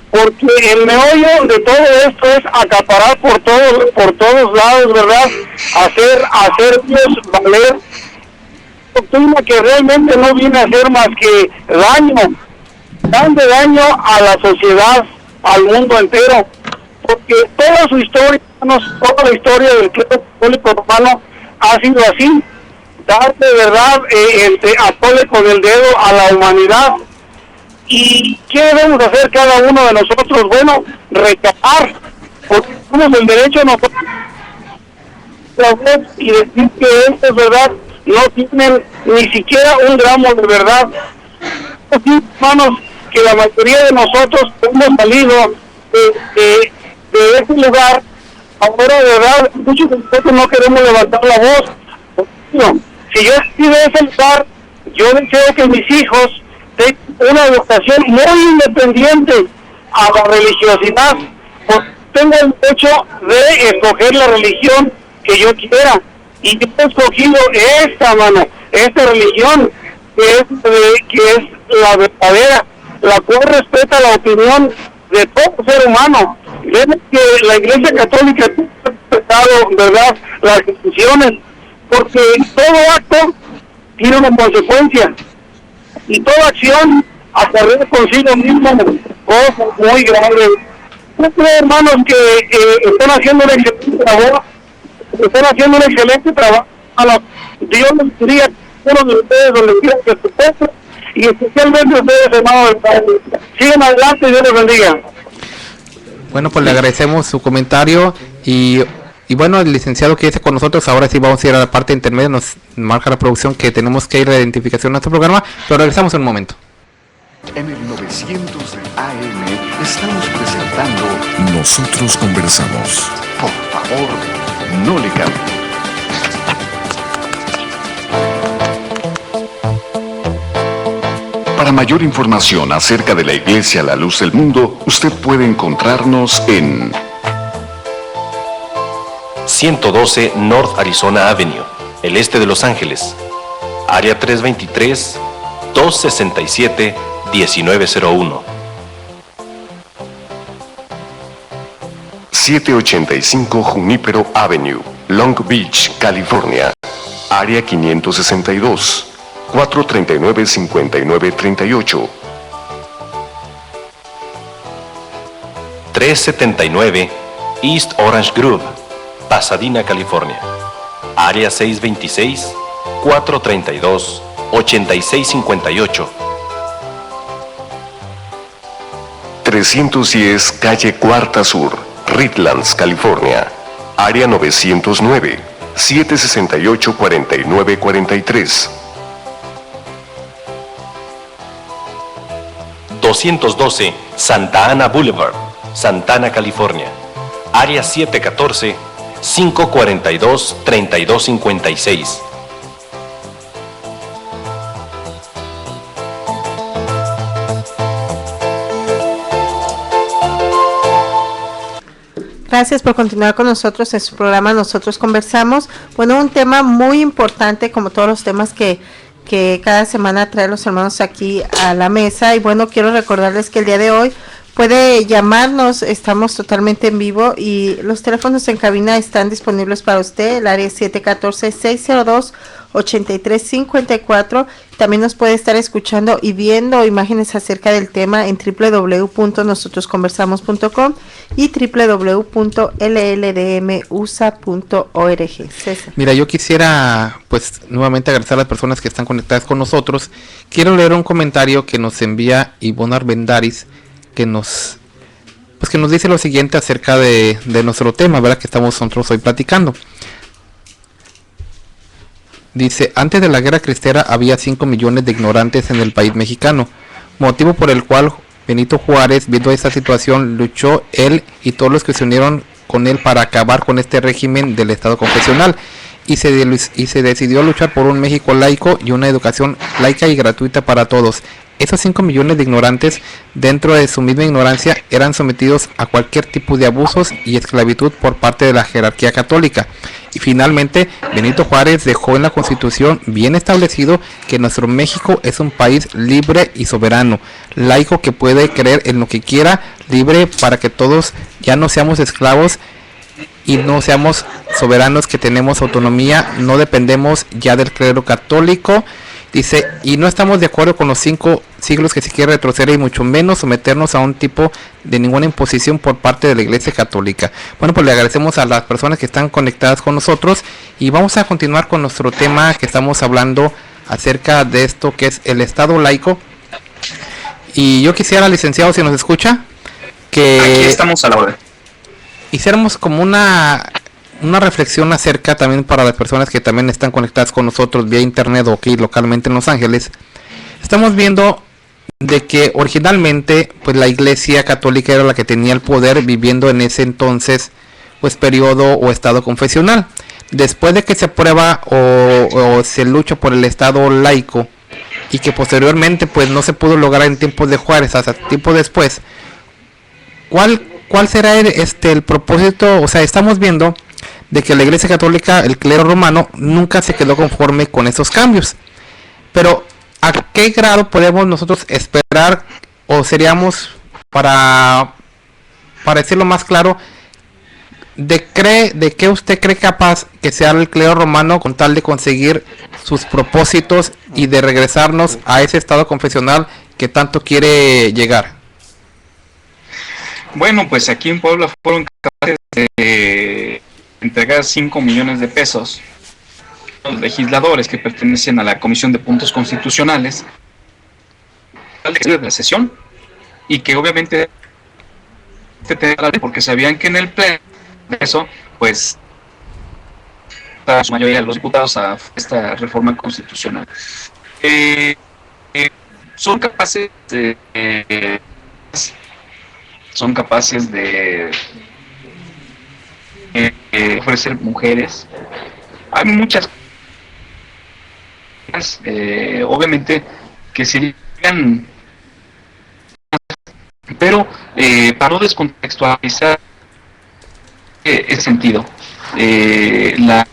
Porque el meollo de todo esto es acaparar por todos lados, ¿verdad? Hacer Dios valer. Doctrina que realmente no viene a hacer más que daño a la sociedad, al mundo entero, porque toda su historia, toda la historia del clero católico romano ha sido así, dar de verdad atole con el dedo a la humanidad. ¿Y qué debemos hacer cada uno de nosotros? Bueno, recatar, porque tenemos el derecho nosotros y decir que esto es verdad. No tienen ni siquiera un gramo de verdad. Así, hermanos, que la mayoría de nosotros hemos salido de ese lugar. Ahora, de verdad, muchos de nosotros no queremos levantar la voz. No, si yo estoy de ese lugar, yo deseo que mis hijos tengan una educación muy independiente a la religiosidad, porque tengo el derecho de escoger la religión que yo quiera. Y yo he escogido esta, mano. esta religión que es la verdadera, la cual respeta la opinión de todo ser humano. Vemos que la Iglesia Católica ha respetado, ¿verdad?, las instituciones, porque todo acto tiene una consecuencia y toda acción acarrea consigo mismo cosas muy graves. Yo creo, hermanos, que están haciendo un excelente trabajo, Dios les bendiga a uno de ustedes donde quiera que estén, y especialmente a ustedes, hermanos del Padre. Sigan adelante y Dios les bendiga. Bueno, pues le agradecemos su comentario y bueno, el licenciado que dice con nosotros, ahora sí vamos a ir a la parte intermedia, nos marca la producción que tenemos que ir a la identificación de nuestro programa, pero regresamos en un momento. En el 900 AM estamos presentando Nosotros Conversamos. Por favor, no le cambie. Para mayor información acerca de la Iglesia La Luz del Mundo, usted puede encontrarnos en 112 North Arizona Avenue, el este de Los Ángeles, área 323-267-1901. 785 Junipero Avenue, Long Beach, California, área 562, 439-5938. 379 East Orange Grove, Pasadena, California, área 626-432-8658. 310 Calle Cuarta Sur, Redlands, California, área 909, 768-4943. 212 Santa Ana Boulevard, Santana, California, área 714-542-3256. Gracias por continuar con nosotros en su programa Nosotros Conversamos. Bueno, un tema muy importante, como todos los temas que cada semana traen los hermanos aquí a la mesa. Y bueno, quiero recordarles que el día de hoy puede llamarnos, estamos totalmente en vivo y los teléfonos en cabina están disponibles para usted. El área es 714-602-8354. También nos puede estar escuchando y viendo imágenes acerca del tema en www.nosotrosconversamos.com y www.lldmusa.org. César. Mira, yo quisiera pues nuevamente agradecer a las personas que están conectadas con nosotros. Quiero leer un comentario que nos envía Ivonne Arbendaris, que nos dice lo siguiente acerca de nuestro tema, ¿verdad?, que estamos nosotros hoy platicando. Dice: antes de la guerra cristera había 5 millones de ignorantes en el país mexicano, motivo por el cual Benito Juárez, viendo esta situación, luchó él y todos los que se unieron con él para acabar con este régimen del Estado confesional, y se decidió luchar por un México laico y una educación laica y gratuita para todos. Esos 5 millones de ignorantes, dentro de su misma ignorancia, eran sometidos a cualquier tipo de abusos y esclavitud por parte de la jerarquía católica. Y finalmente, Benito Juárez dejó en la Constitución bien establecido que nuestro México es un país libre y soberano, laico, que puede creer en lo que quiera, libre para que todos ya no seamos esclavos y no seamos soberanos, que tenemos autonomía, no dependemos ya del clero católico. Dice, y no estamos de acuerdo con los 5 siglos que se quiere retroceder y mucho menos someternos a un tipo de ninguna imposición por parte de la Iglesia Católica. Bueno, pues le agradecemos a las personas que están conectadas con nosotros y vamos a continuar con nuestro tema que estamos hablando acerca de esto que es el Estado laico. Y yo quisiera, licenciado, si nos escucha, que aquí estamos a la hora. Hiciéramos como una reflexión acerca también para las personas que también están conectadas con nosotros vía internet o aquí localmente en Los Ángeles. Estamos viendo de que originalmente pues la Iglesia Católica era la que tenía el poder viviendo en ese entonces pues periodo o estado confesional. Después de que se aprueba o se lucha por el Estado laico y que posteriormente pues no se pudo lograr en tiempos de Juárez, hasta tiempo después, ¿cuál ¿cuál será el propósito? O sea, estamos viendo de que la Iglesia Católica, el clero romano, nunca se quedó conforme con esos cambios. Pero, ¿a qué grado podemos nosotros esperar, o seríamos, para decirlo más claro, de qué usted cree capaz que sea el clero romano con tal de conseguir sus propósitos y de regresarnos a ese estado confesional que tanto quiere llegar? Bueno, pues aquí en Puebla fueron capaces de entregar 5 millones de pesos a los legisladores que pertenecen a la Comisión de Puntos Constitucionales de la sesión, y que obviamente porque sabían que en el pleno eso, pues, la mayoría de los diputados a esta reforma constitucional. Son capaces de ofrecer mujeres. Hay muchas cosas, obviamente, que serían, pero para no descontextualizar ese sentido, las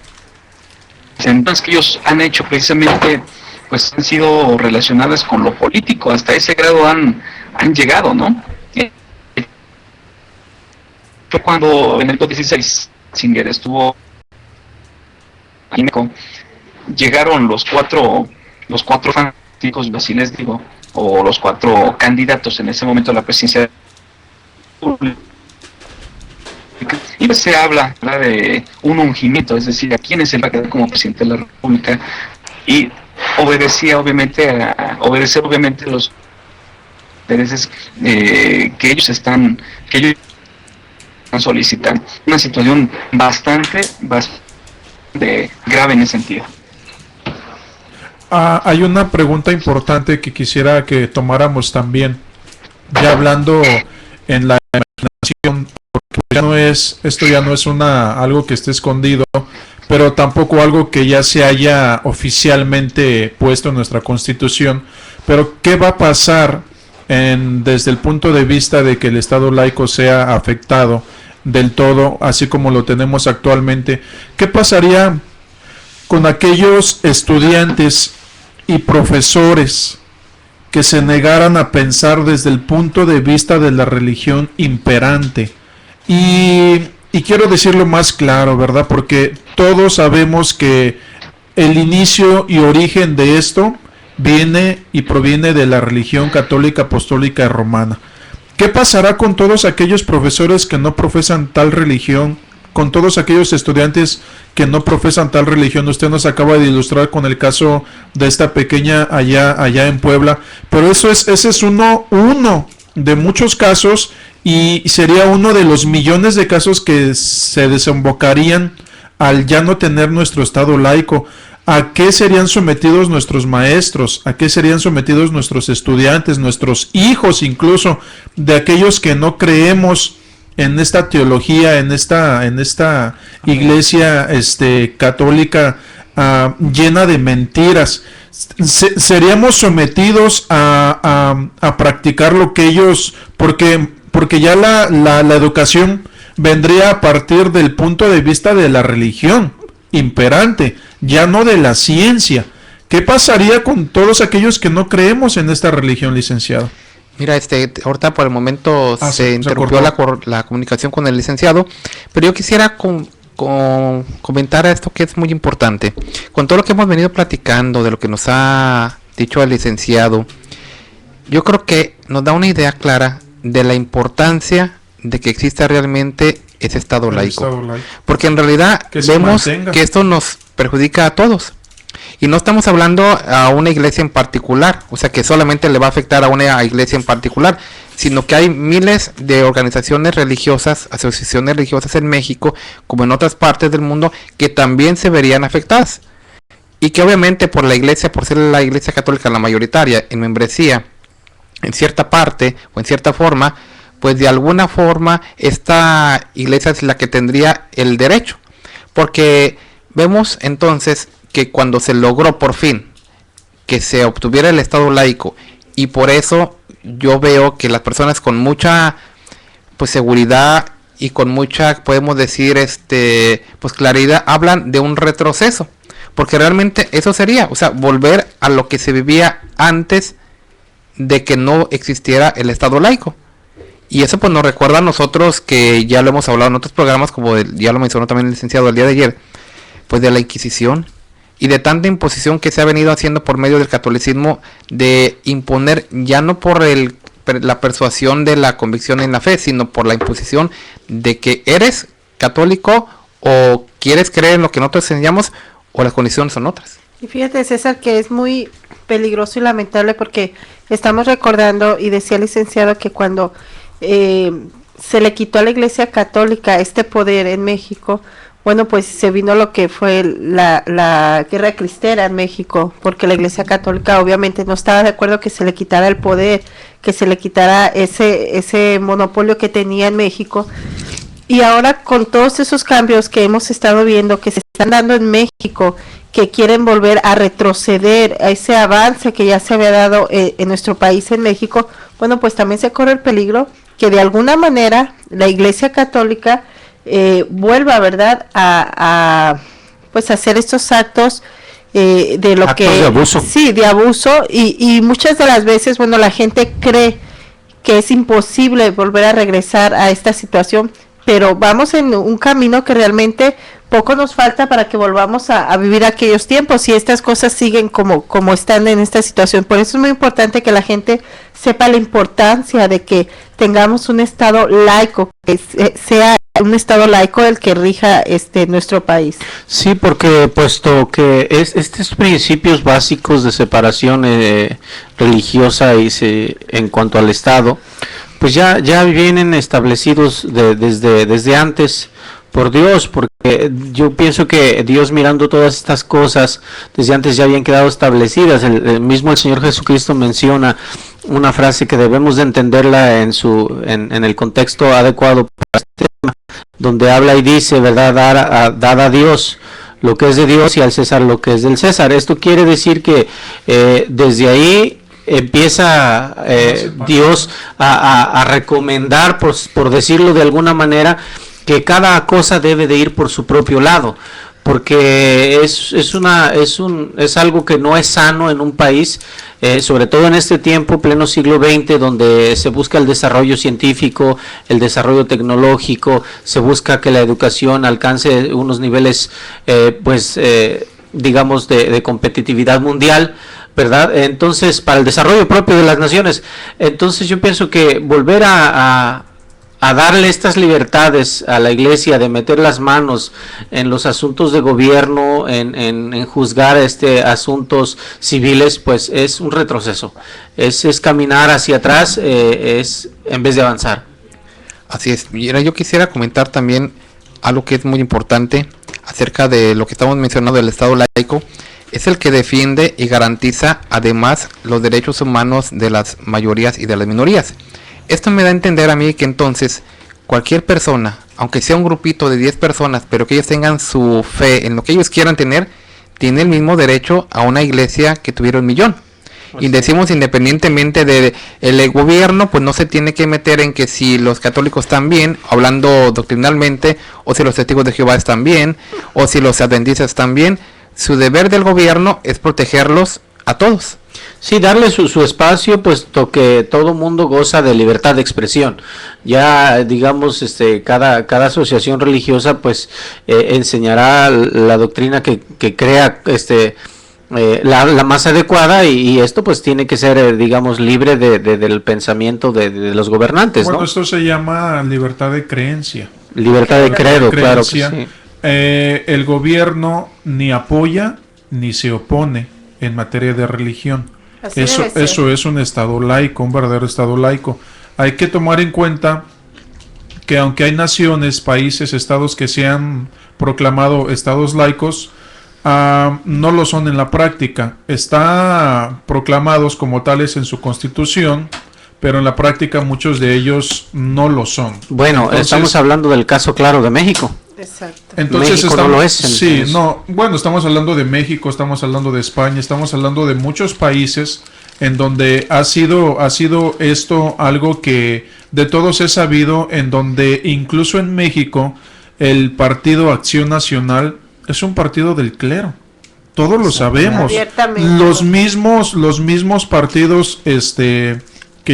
sentencias que ellos han hecho precisamente pues han sido relacionadas con lo político, hasta ese grado han llegado, ¿no? Fue cuando en el 16 Singer estuvo en México, llegaron los cuatro fanáticos, así les digo, o los 4 candidatos en ese momento a la presidencia y pues se habla de un ungimiento, es decir, a quién es el que va a quedar como presidente de la República, y obedecer obviamente los intereses que ellos están solicitando. Una situación bastante grave en ese sentido. Hay una pregunta importante que quisiera que tomáramos también, ya hablando en la imaginación, porque esto ya no es algo que esté escondido, pero tampoco algo que ya se haya oficialmente puesto en nuestra Constitución. Pero ¿qué va a pasar desde el punto de vista de que el Estado laico sea afectado del todo, así como lo tenemos actualmente? ¿Qué pasaría con aquellos estudiantes y profesores que se negaran a pensar desde el punto de vista de la religión imperante? Y quiero decirlo más claro, ¿verdad? Porque todos sabemos que el inicio y origen de esto proviene de la religión católica apostólica romana. ¿Qué pasará con todos aquellos profesores que no profesan tal religión? Con todos aquellos estudiantes que no profesan tal religión. Usted nos acaba de ilustrar con el caso de esta pequeña allá en Puebla, pero ese es uno de muchos casos, y sería uno de los millones de casos que se desembocarían al ya no tener nuestro Estado laico. ¿A qué serían sometidos nuestros maestros? ¿A qué serían sometidos nuestros estudiantes, nuestros hijos, incluso de aquellos que no creemos en esta teología, en esta iglesia católica llena de mentiras? Seríamos sometidos a practicar lo que ellos, porque ya la educación vendría a partir del punto de vista de la religión imperante, ya no de la ciencia. ¿Qué pasaría con todos aquellos que no creemos en esta religión, licenciado? Mira, ahorita por el momento se interrumpió la comunicación con el licenciado, pero yo quisiera comentar esto que es muy importante. Con todo lo que hemos venido platicando, de lo que nos ha dicho el licenciado, yo creo que nos da una idea clara de la importancia de que exista realmente ese Estado laico. Porque en realidad vemos que esto nos perjudica a todos. Y no estamos hablando a una iglesia en particular, o sea que solamente le va a afectar a una iglesia en particular, sino que hay miles de organizaciones religiosas, asociaciones religiosas en México, como en otras partes del mundo, que también se verían afectadas. Y que obviamente por la iglesia, por ser la iglesia católica la mayoritaria en membresía, en cierta parte o en cierta forma, pues de alguna forma esta iglesia es la que tendría el derecho. Porque vemos entonces que cuando se logró por fin que se obtuviera el Estado laico, y por eso yo veo que las personas con mucha pues seguridad y con mucha, podemos decir, pues claridad, hablan de un retroceso, porque realmente eso sería, o sea, volver a lo que se vivía antes de que no existiera el Estado laico. Y eso pues nos recuerda a nosotros, que ya lo hemos hablado en otros programas, como ya lo mencionó también el licenciado el día de ayer, pues de la Inquisición y de tanta imposición que se ha venido haciendo por medio del catolicismo, de imponer ya no por la persuasión de la convicción en la fe, sino por la imposición de que eres católico o quieres creer en lo que nosotros enseñamos, o las condiciones son otras. Y fíjate, César, que es muy peligroso y lamentable, porque estamos recordando, y decía el licenciado, que cuando se le quitó a la Iglesia Católica este poder en México, bueno, pues se vino lo que fue la guerra cristera en México, porque la Iglesia Católica obviamente no estaba de acuerdo que se le quitara el poder, que se le quitara ese monopolio que tenía en México. Y ahora, con todos esos cambios que hemos estado viendo, que se están dando en México, que quieren volver a retroceder a ese avance que ya se había dado en nuestro país, en México, bueno, pues también se corre el peligro que de alguna manera la Iglesia Católica vuelva, ¿verdad?, a pues hacer estos actos de lo actos que de abuso. Sí, de abuso, y muchas de las veces, bueno, la gente cree que es imposible volver a regresar a esta situación, pero vamos en un camino que realmente poco nos falta para que volvamos a vivir aquellos tiempos, y estas cosas siguen como están en esta situación. Por eso es muy importante que la gente sepa la importancia de que tengamos un Estado laico, que sea un Estado laico el que rija nuestro país. Sí, porque puesto que estos principios básicos de separación religiosa en cuanto al Estado, pues ya vienen establecidos desde antes por Dios, porque yo pienso que Dios, mirando todas estas cosas, desde antes ya habían quedado establecidas. El Señor Jesucristo menciona una frase que debemos de entenderla en el contexto adecuado para este tema, donde habla y dice, ¿verdad?, dad a Dios lo que es de Dios y al César lo que es del César. Esto quiere decir que desde ahí empieza Dios a recomendar, por decirlo de alguna manera, que cada cosa debe de ir por su propio lado, porque es algo que no es sano en un país, sobre todo en este tiempo, pleno siglo XX, donde se busca el desarrollo científico, el desarrollo tecnológico, se busca que la educación alcance unos niveles, digamos, de competitividad mundial, ¿verdad? Entonces, para el desarrollo propio de las naciones. Entonces yo pienso que volver a darle estas libertades a la Iglesia de meter las manos en los asuntos de gobierno, en juzgar asuntos civiles, pues es un retroceso, es caminar hacia atrás, en vez de avanzar. Así es. Mira, yo quisiera comentar también algo que es muy importante acerca de lo que estamos mencionando del Estado laico. Es el que defiende y garantiza además los derechos humanos de las mayorías y de las minorías. Esto me da a entender a mí que entonces cualquier persona, aunque sea un grupito de 10 personas, pero que ellos tengan su fe en lo que ellos quieran tener, tiene el mismo derecho a una iglesia que tuviera 1 millón. Y decimos, independientemente del gobierno, pues no se tiene que meter en que si los católicos están bien, hablando doctrinalmente, o si los testigos de Jehová están bien, o si los adventistas están bien. Su deber del gobierno es protegerlos a todos. Sí, darle su espacio, puesto que todo mundo goza de libertad de expresión. Ya, digamos, cada asociación religiosa, pues, enseñará la doctrina que crea, la más adecuada, y esto, pues, tiene que ser, digamos, libre del pensamiento de los gobernantes, bueno, ¿no? Esto se llama libertad de creencia. Libertad de credo, claro que sí. El gobierno ni apoya ni se opone en materia de religión. Eso es un Estado laico, un verdadero Estado laico. Hay que tomar en cuenta que aunque hay naciones, países, estados que se han proclamado estados laicos, no lo son en la práctica. Están proclamados como tales en su constitución, pero en la práctica muchos de ellos no lo son. Bueno, entonces, estamos hablando del caso claro de México. Exacto. Entonces México no lo es. Bueno, estamos hablando de México, estamos hablando de España, estamos hablando de muchos países en donde ha sido esto algo que de todos es sabido, en donde incluso en México el Partido Acción Nacional es un partido del clero. Todos lo sabemos. Los mismos partidos que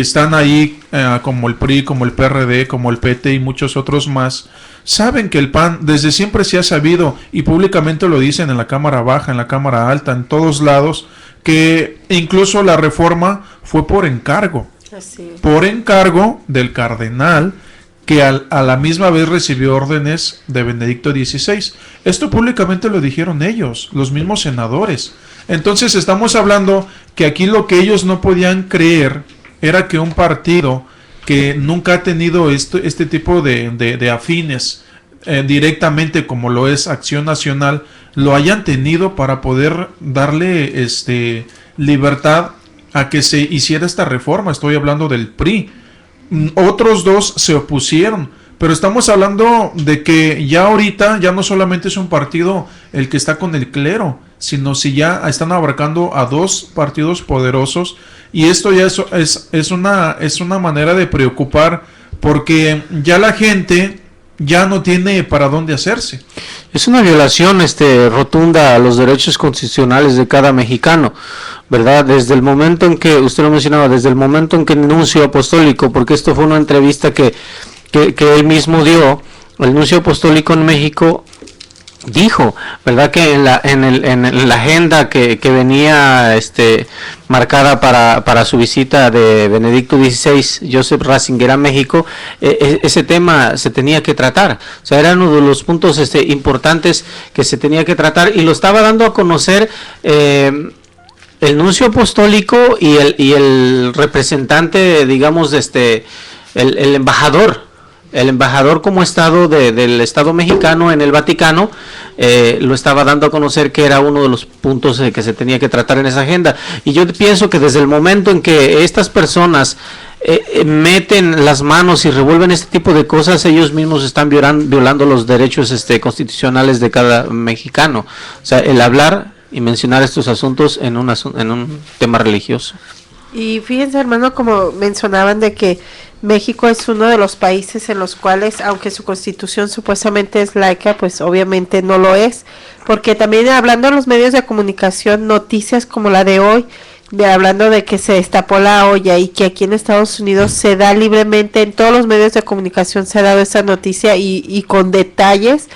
están ahí, como el PRI, como el PRD, como el PT y muchos otros más, saben que el PAN desde siempre se ha sabido, y públicamente lo dicen en la Cámara Baja, en la Cámara Alta, en todos lados, que incluso la reforma fue por encargo. Por encargo del cardenal, que a la misma vez recibió órdenes de Benedicto XVI. Esto públicamente lo dijeron ellos, los mismos senadores. Entonces estamos hablando que aquí lo que ellos no podían creer era que un partido que nunca ha tenido este tipo de afines directamente, como lo es Acción Nacional, lo hayan tenido para poder darle libertad a que se hiciera esta reforma. Estoy hablando del PRI. Otros dos se opusieron, pero estamos hablando de que ya ahorita ya no solamente es un partido el que está con el clero, sino si ya están abarcando a dos partidos poderosos, y esto ya es una manera de preocupar, porque ya la gente ya no tiene para dónde hacerse. Es una violación rotunda a los derechos constitucionales de cada mexicano, ¿verdad? Desde el momento en que, usted lo mencionaba, desde el momento en que el nuncio apostólico, porque esto fue una entrevista que él mismo dio, el nuncio apostólico en México dijo, ¿verdad?, que en la agenda que venía marcada para su visita de Benedicto XVI, Joseph Ratzinger, a México, ese tema se tenía que tratar. O sea, era uno de los puntos importantes que se tenía que tratar, y lo estaba dando a conocer el nuncio apostólico y el representante, digamos, el embajador. El embajador como Estado del Estado mexicano en el Vaticano lo estaba dando a conocer que era uno de los puntos que se tenía que tratar en esa agenda. Y yo pienso que desde el momento en que estas personas meten las manos y revuelven este tipo de cosas, ellos mismos están violando los derechos constitucionales de cada mexicano. O sea, el hablar y mencionar estos asuntos en un tema religioso. Y fíjense, hermano, como mencionaban, de que México es uno de los países en los cuales, aunque su constitución supuestamente es laica, pues obviamente no lo es, porque también hablando de los medios de comunicación, noticias como la de hoy, hablando de que se destapó la olla y que aquí en Estados Unidos se da libremente, en todos los medios de comunicación se ha dado esta noticia y con detalles.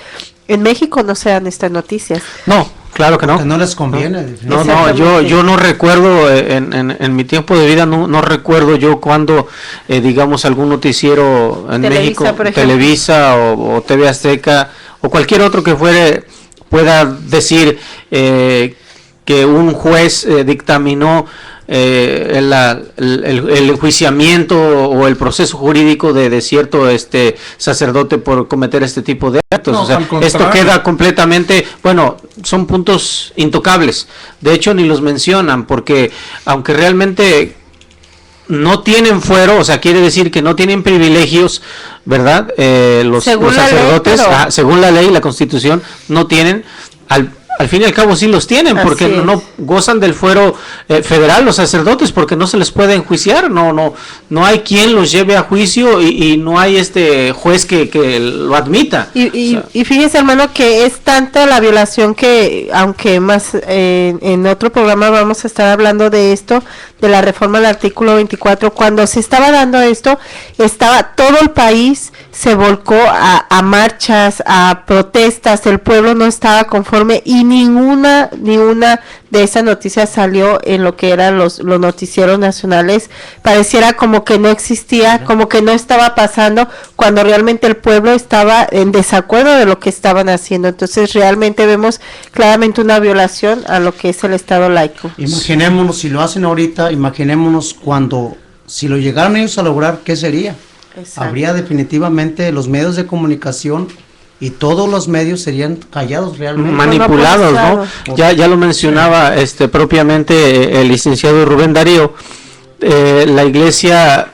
En México no se dan estas noticias. No, claro que no. Porque no les conviene. No, yo no recuerdo, en mi tiempo de vida, no recuerdo yo cuando, digamos, algún noticiero en Televisa, México, Televisa o TV Azteca o cualquier otro que pueda decir que un juez dictaminó el enjuiciamiento o el proceso jurídico de cierto sacerdote por cometer este tipo de actos. No, o sea, esto queda completamente, bueno, son puntos intocables. De hecho, ni los mencionan, porque aunque realmente no tienen fuero, o sea, quiere decir que no tienen privilegios, ¿verdad? Los sacerdotes, según la ley, la Constitución, no tienen. Al fin y al cabo sí los tienen, porque no gozan del fuero federal los sacerdotes, porque no se les puede enjuiciar, no hay quien los lleve a juicio y no hay juez que lo admita. Y fíjese, hermano, que es tanta la violación que, aunque más en otro programa vamos a estar hablando de esto, de la reforma del artículo 24, cuando se estaba dando esto, estaba todo el país, se volcó a marchas, a protestas, el pueblo no estaba conforme, y ninguna de esas noticias salió en lo que eran los noticieros nacionales. Pareciera como que no existía, como que no estaba pasando, cuando realmente el pueblo estaba en desacuerdo de lo que estaban haciendo. Entonces realmente vemos claramente una violación a lo que es el Estado laico. Imaginémonos, si lo hacen ahorita, imaginémonos si lo llegaran ellos a lograr, ¿qué sería? Exacto. Habría definitivamente los medios de comunicación y todos los medios serían callados realmente. Manipulados, ¿no? Ya lo mencionaba propiamente el licenciado Rubén Darío. La iglesia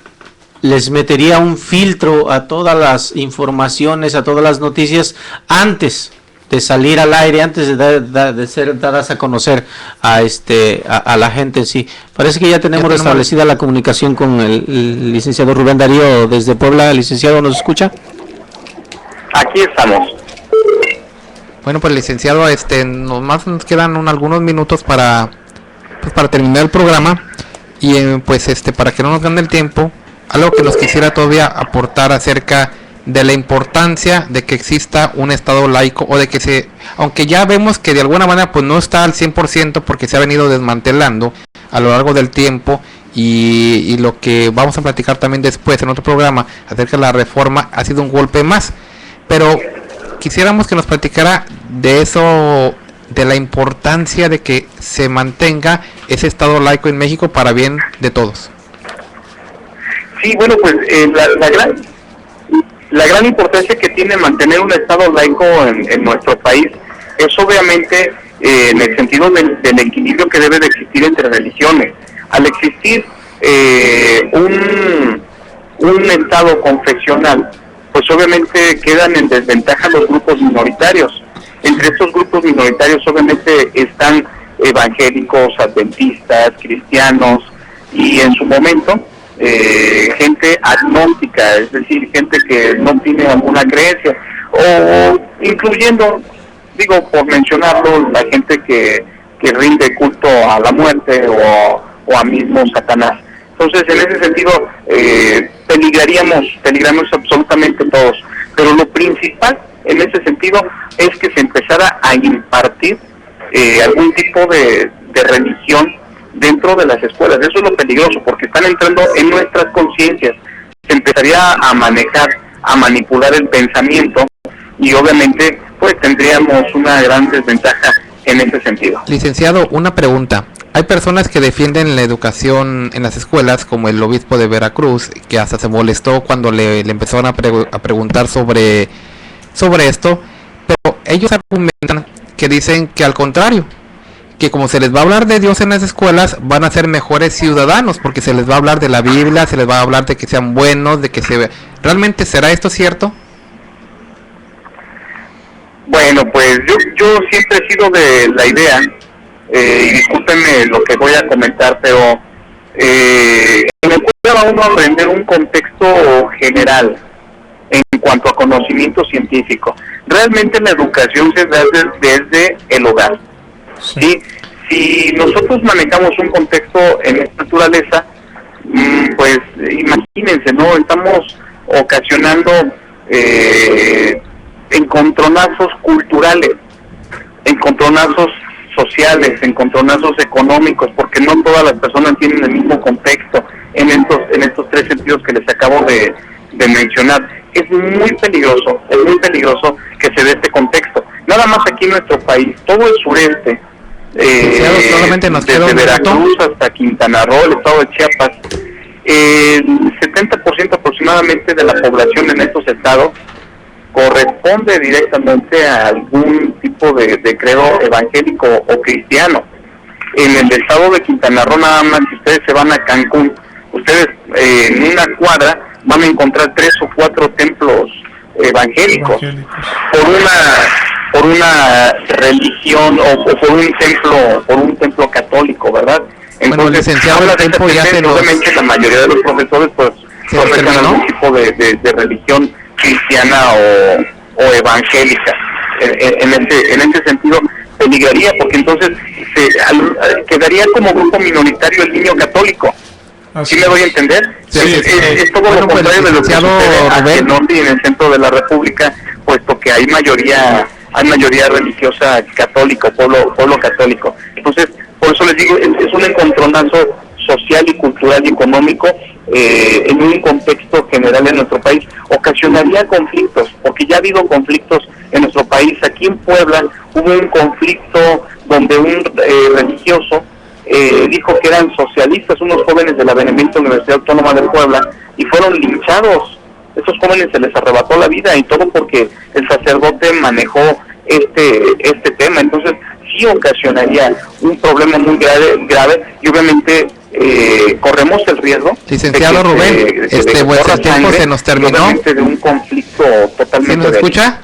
les metería un filtro a todas las informaciones, a todas las noticias antes salir al aire, antes de ser dadas a conocer a la gente. Sí, parece que ya tenemos restablecida la comunicación con el licenciado Rubén Darío desde Puebla. Licenciado, ¿nos escucha? Aquí estamos. Bueno, pues licenciado, nomás nos quedan algunos minutos para terminar el programa y para que no nos gane el tiempo, algo que nos quisiera todavía aportar acerca de la importancia de que exista un estado laico, o de que aunque ya vemos que de alguna manera pues no está al 100% porque se ha venido desmantelando a lo largo del tiempo, y lo que vamos a platicar también después en otro programa acerca de la reforma ha sido un golpe más, pero quisiéramos que nos platicara de eso, de la importancia de que se mantenga ese estado laico en México para bien de todos. Sí, bueno, pues la gran importancia que tiene mantener un estado laico en nuestro país es obviamente en el sentido del equilibrio que debe de existir entre religiones. Al existir un estado confesional, pues obviamente quedan en desventaja los grupos minoritarios. Entre estos grupos minoritarios obviamente están evangélicos, adventistas, cristianos y en su momento gente agnóstica, es decir, gente que no tiene alguna creencia, o incluyendo, digo, por mencionarlo, la gente que rinde culto a la muerte o a mismo Satanás. Entonces, en ese sentido, peligramos absolutamente todos. Pero lo principal en ese sentido es que se empezara a impartir algún tipo de religión dentro de las escuelas. Eso es lo peligroso, porque están entrando en nuestras conciencias. Se empezaría a manejar, a manipular el pensamiento, y obviamente pues tendríamos una gran desventaja en ese sentido. Licenciado, una pregunta. Hay personas que defienden la educación en las escuelas, como el obispo de Veracruz, que hasta se molestó cuando le empezaron a preguntar sobre esto, pero ellos argumentan que dicen que al contrario, que como se les va a hablar de Dios en las escuelas, van a ser mejores ciudadanos, porque se les va a hablar de la Biblia, se les va a hablar de que sean buenos, de que ¿realmente será esto cierto? Bueno, pues yo siempre he sido de la idea, y discúlpenme lo que voy a comentar, pero en la escuela va uno a aprender un contexto general en cuanto a conocimiento científico. Realmente la educación se da desde el hogar. ¿Sí? Si nosotros manejamos un contexto en esta naturaleza, pues imagínense, ¿no? Estamos ocasionando encontronazos culturales, encontronazos sociales, encontronazos económicos, porque no todas las personas tienen el mismo contexto en estos tres sentidos que les acabo de mencionar. Es muy peligroso que se dé este contexto. Nada más aquí en nuestro país, todo el sureste, desde Veracruz hasta Quintana Roo, el estado de Chiapas, el 70% aproximadamente de la población en estos estados corresponde directamente a algún tipo de credo evangélico o cristiano. En el estado de Quintana Roo, nada más, si ustedes se van a Cancún, ustedes en una cuadra van a encontrar 3 o 4 templos evangélicos. por una religión o por un templo católico, ¿verdad? Entonces, bueno, licenciado, el tiempo ya obviamente la mayoría de los profesores pues profesan algún tipo de religión cristiana o evangélica. En ese sentido peligraría, porque entonces quedaría como grupo minoritario el niño católico. ¿Sí me voy a entender? Sí, es todo lo contrario de lo que sucede aquí en el norte y en el centro de la República, puesto que hay mayoría religiosa católica, pueblo católico. Entonces, por eso les digo, es un encontronazo social y cultural y económico en un contexto general en nuestro país. Ocasionaría conflictos, porque ya ha habido conflictos en nuestro país. Aquí en Puebla hubo un conflicto donde un religioso dijo que eran socialistas, unos jóvenes de la Benemérita Universidad Autónoma de Puebla, y fueron linchados. Estos jóvenes se les arrebató la vida, y todo porque el sacerdote manejó este tema. Entonces sí ocasionaría un problema muy grave y obviamente corremos el riesgo. Licenciado Rubén, el tiempo se nos terminó. De un conflicto totalmente. ¿Sí nos escucha?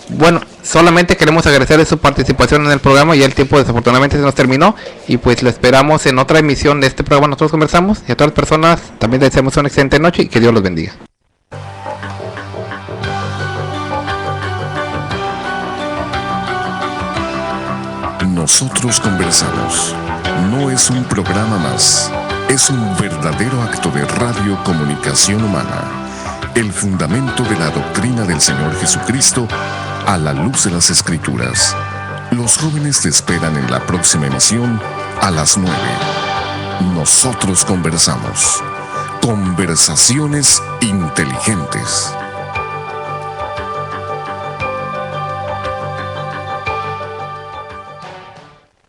Bueno, solamente queremos agradecerle su participación en el programa. Ya el tiempo desafortunadamente se nos terminó y pues lo esperamos en otra emisión de este programa. Nosotros conversamos, y a todas las personas también les deseamos una excelente noche y que Dios los bendiga. Nosotros conversamos. No es un programa más, es un verdadero acto de radiocomunicación humana. El fundamento de la doctrina del Señor Jesucristo a la luz de las Escrituras. Los jóvenes te esperan en la próxima emisión a las 9. Nosotros conversamos. Conversaciones inteligentes.